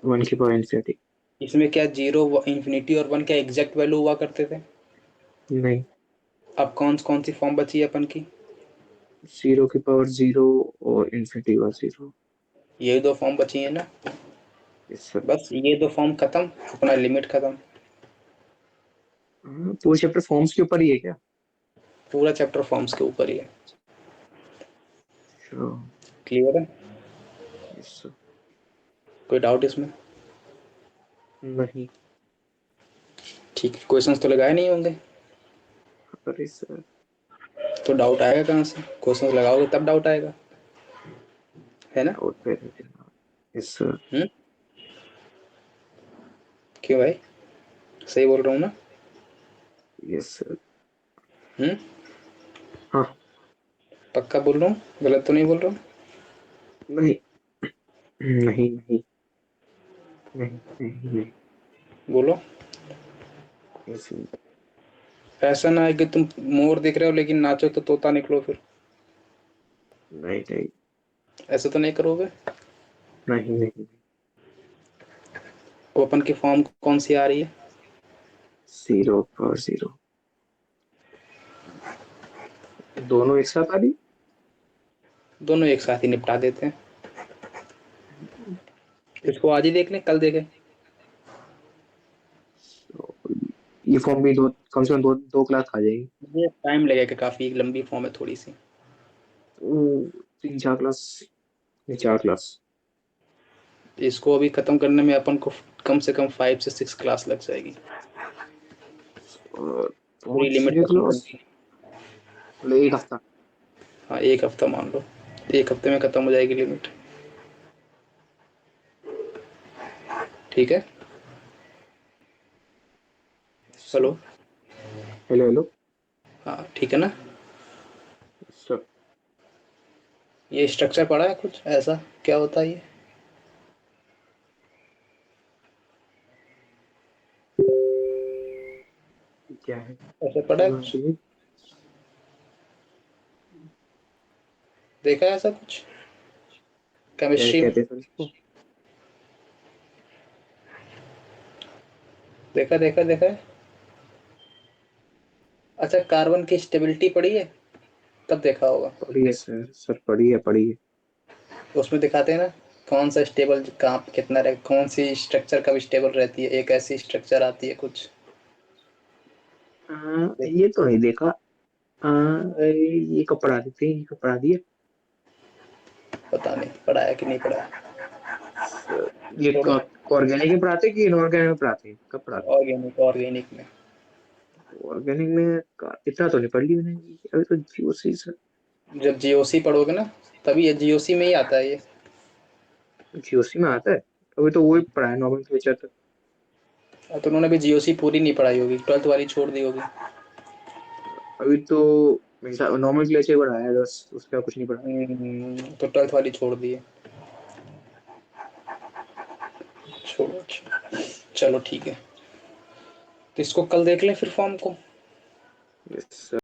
1 की पावर इनफिनिटी। इसमें क्या 0 इन्फिनिटी और 1 क्या एग्जैक्ट वैल्यू हुआ करते थे, नहीं। अब कौन कौन सी फॉर्म बची है अपन की, 0 की पावर 0 और इनफिनिटी का 0। यही 2 फॉर्म बची है ना, यस सर। बस ये 2 फॉर्म खत्म, अपना लिमिट खत्म, पूरे चैप्टर फॉर्म्स के ऊपर ही है क्या? पूरा चैप्टर फॉर्म्स के ऊपर ही है। अच्छा। क्लियर है, यस सर। कोई डाउट इसमें, नहीं। ठीक है, क्वेश्चंस तो लगाए नहीं होंगे, अरे सर। तो डाउट आएगा कहाँ से, क्वेश्चंस लगाओगे तब डाउट आएगा, है ना। डाउट पे रहना। Yes sir. हम्म, क्यों भाई, सही बोल रहा हूँ ना। Yes sir. हाँ। पक्का बोल रहा हूँ, गलत तो नहीं बोल रहा हूँ? नहीं नहीं नहीं नहीं नहीं नहीं। बोलो। ऐसे नहीं। ऐसा ना है कि तुम मोर दिख रहे हो लेकिन नाचो तो तोता निकलो फिर। नहीं नहीं ऐसा तो नहीं करोगे? नहीं नहीं। ओपन की फॉर्म कौन सी आ रही है? 0 पर 0। दोनों एक साथ आ रही। दोनों एक साथ ही निपटा देते हैं। इसको आज ही देख लें, कल देखें? तो ये फॉर्म भी दो, कम से कम दो क्लास खा जाएगी। ये टाइम लगेगा, काफी लंबी फॉर्म है थोड़ी सी। वो 3 4 क्लास, नहीं 4 क्लास। इसको अभी खत्म करने में अपन को कम से कम 5 से 6 क्लास लग जाएगी, और पूरी पाँच लिमिट छह खत्म क्लास करने की। मतलब एक हफ्ता। हाँ, एक हफ्ता मान लो, एक हफ्ते में खत्म हो जाएगी लिमिट। ठीक है। हेलो। Hello hello. हाँ ठीक है ना। सर ये स्ट्रक्चर पढ़ा है कुछ ऐसा, क्या होता है ये? क्या है? ऐसा पढ़ा है कुछ? ये देखा है ऐसा कुछ क्या केमिस्ट्री में? कहते हैं सर इसको? देखा देखा देखा है। अच्छा, कार्बन की स्टेबिलिटी पढ़ी है? तब देखा होगा। पढ़िए सर, सर पढ़िए पढ़िए। उसमें दिखाते हैं ना, कौन सा स्टेबल कहाँ पे कितना रहे, कौन सी स्ट्रक्चर कब स्टेबल रहती है, एक ऐसी स्ट्रक्चर आती है कुछ। ये तो नहीं देखा। ये कब पढ़ा देते हैं, ये कब पढ़ा दिए? पता नहीं पढ़ा है कि नहीं पढ़ा है। सर ये छोड़ो। ऑर्गेनिक में पढ़ाते हैं कि इनऑर्गेनिक में पढ़ाते हैं, कब पढ़ाते ऑर्गेनिक, ऑर्गेनिक में। हैं? ऑर्गेनिक में इतना तो नहीं पढ़ ली मैंने, अभी तो जीओसी सर। जब जीओसी पढ़ोगे ना, तभी ये जीओसी में ही आता है ये। जीओसी में आता है? अभी तो वही पढ़ा है, नॉर्मल फीचर तक। तो उन्होंने भी जीओसी पूरी नहीं पढ़ाई होगी, 12th वाली छोड़ दी होगी। अभी तो नॉर्मल क्लास ही पढ़ा है बस, उसका कुछ नहीं पढ़ा। तो 12th वाली छोड़ दी है। छोड़ो। चलो ठीक है, तो इसको कल देख लें फिर फॉर्म को। Yes sir.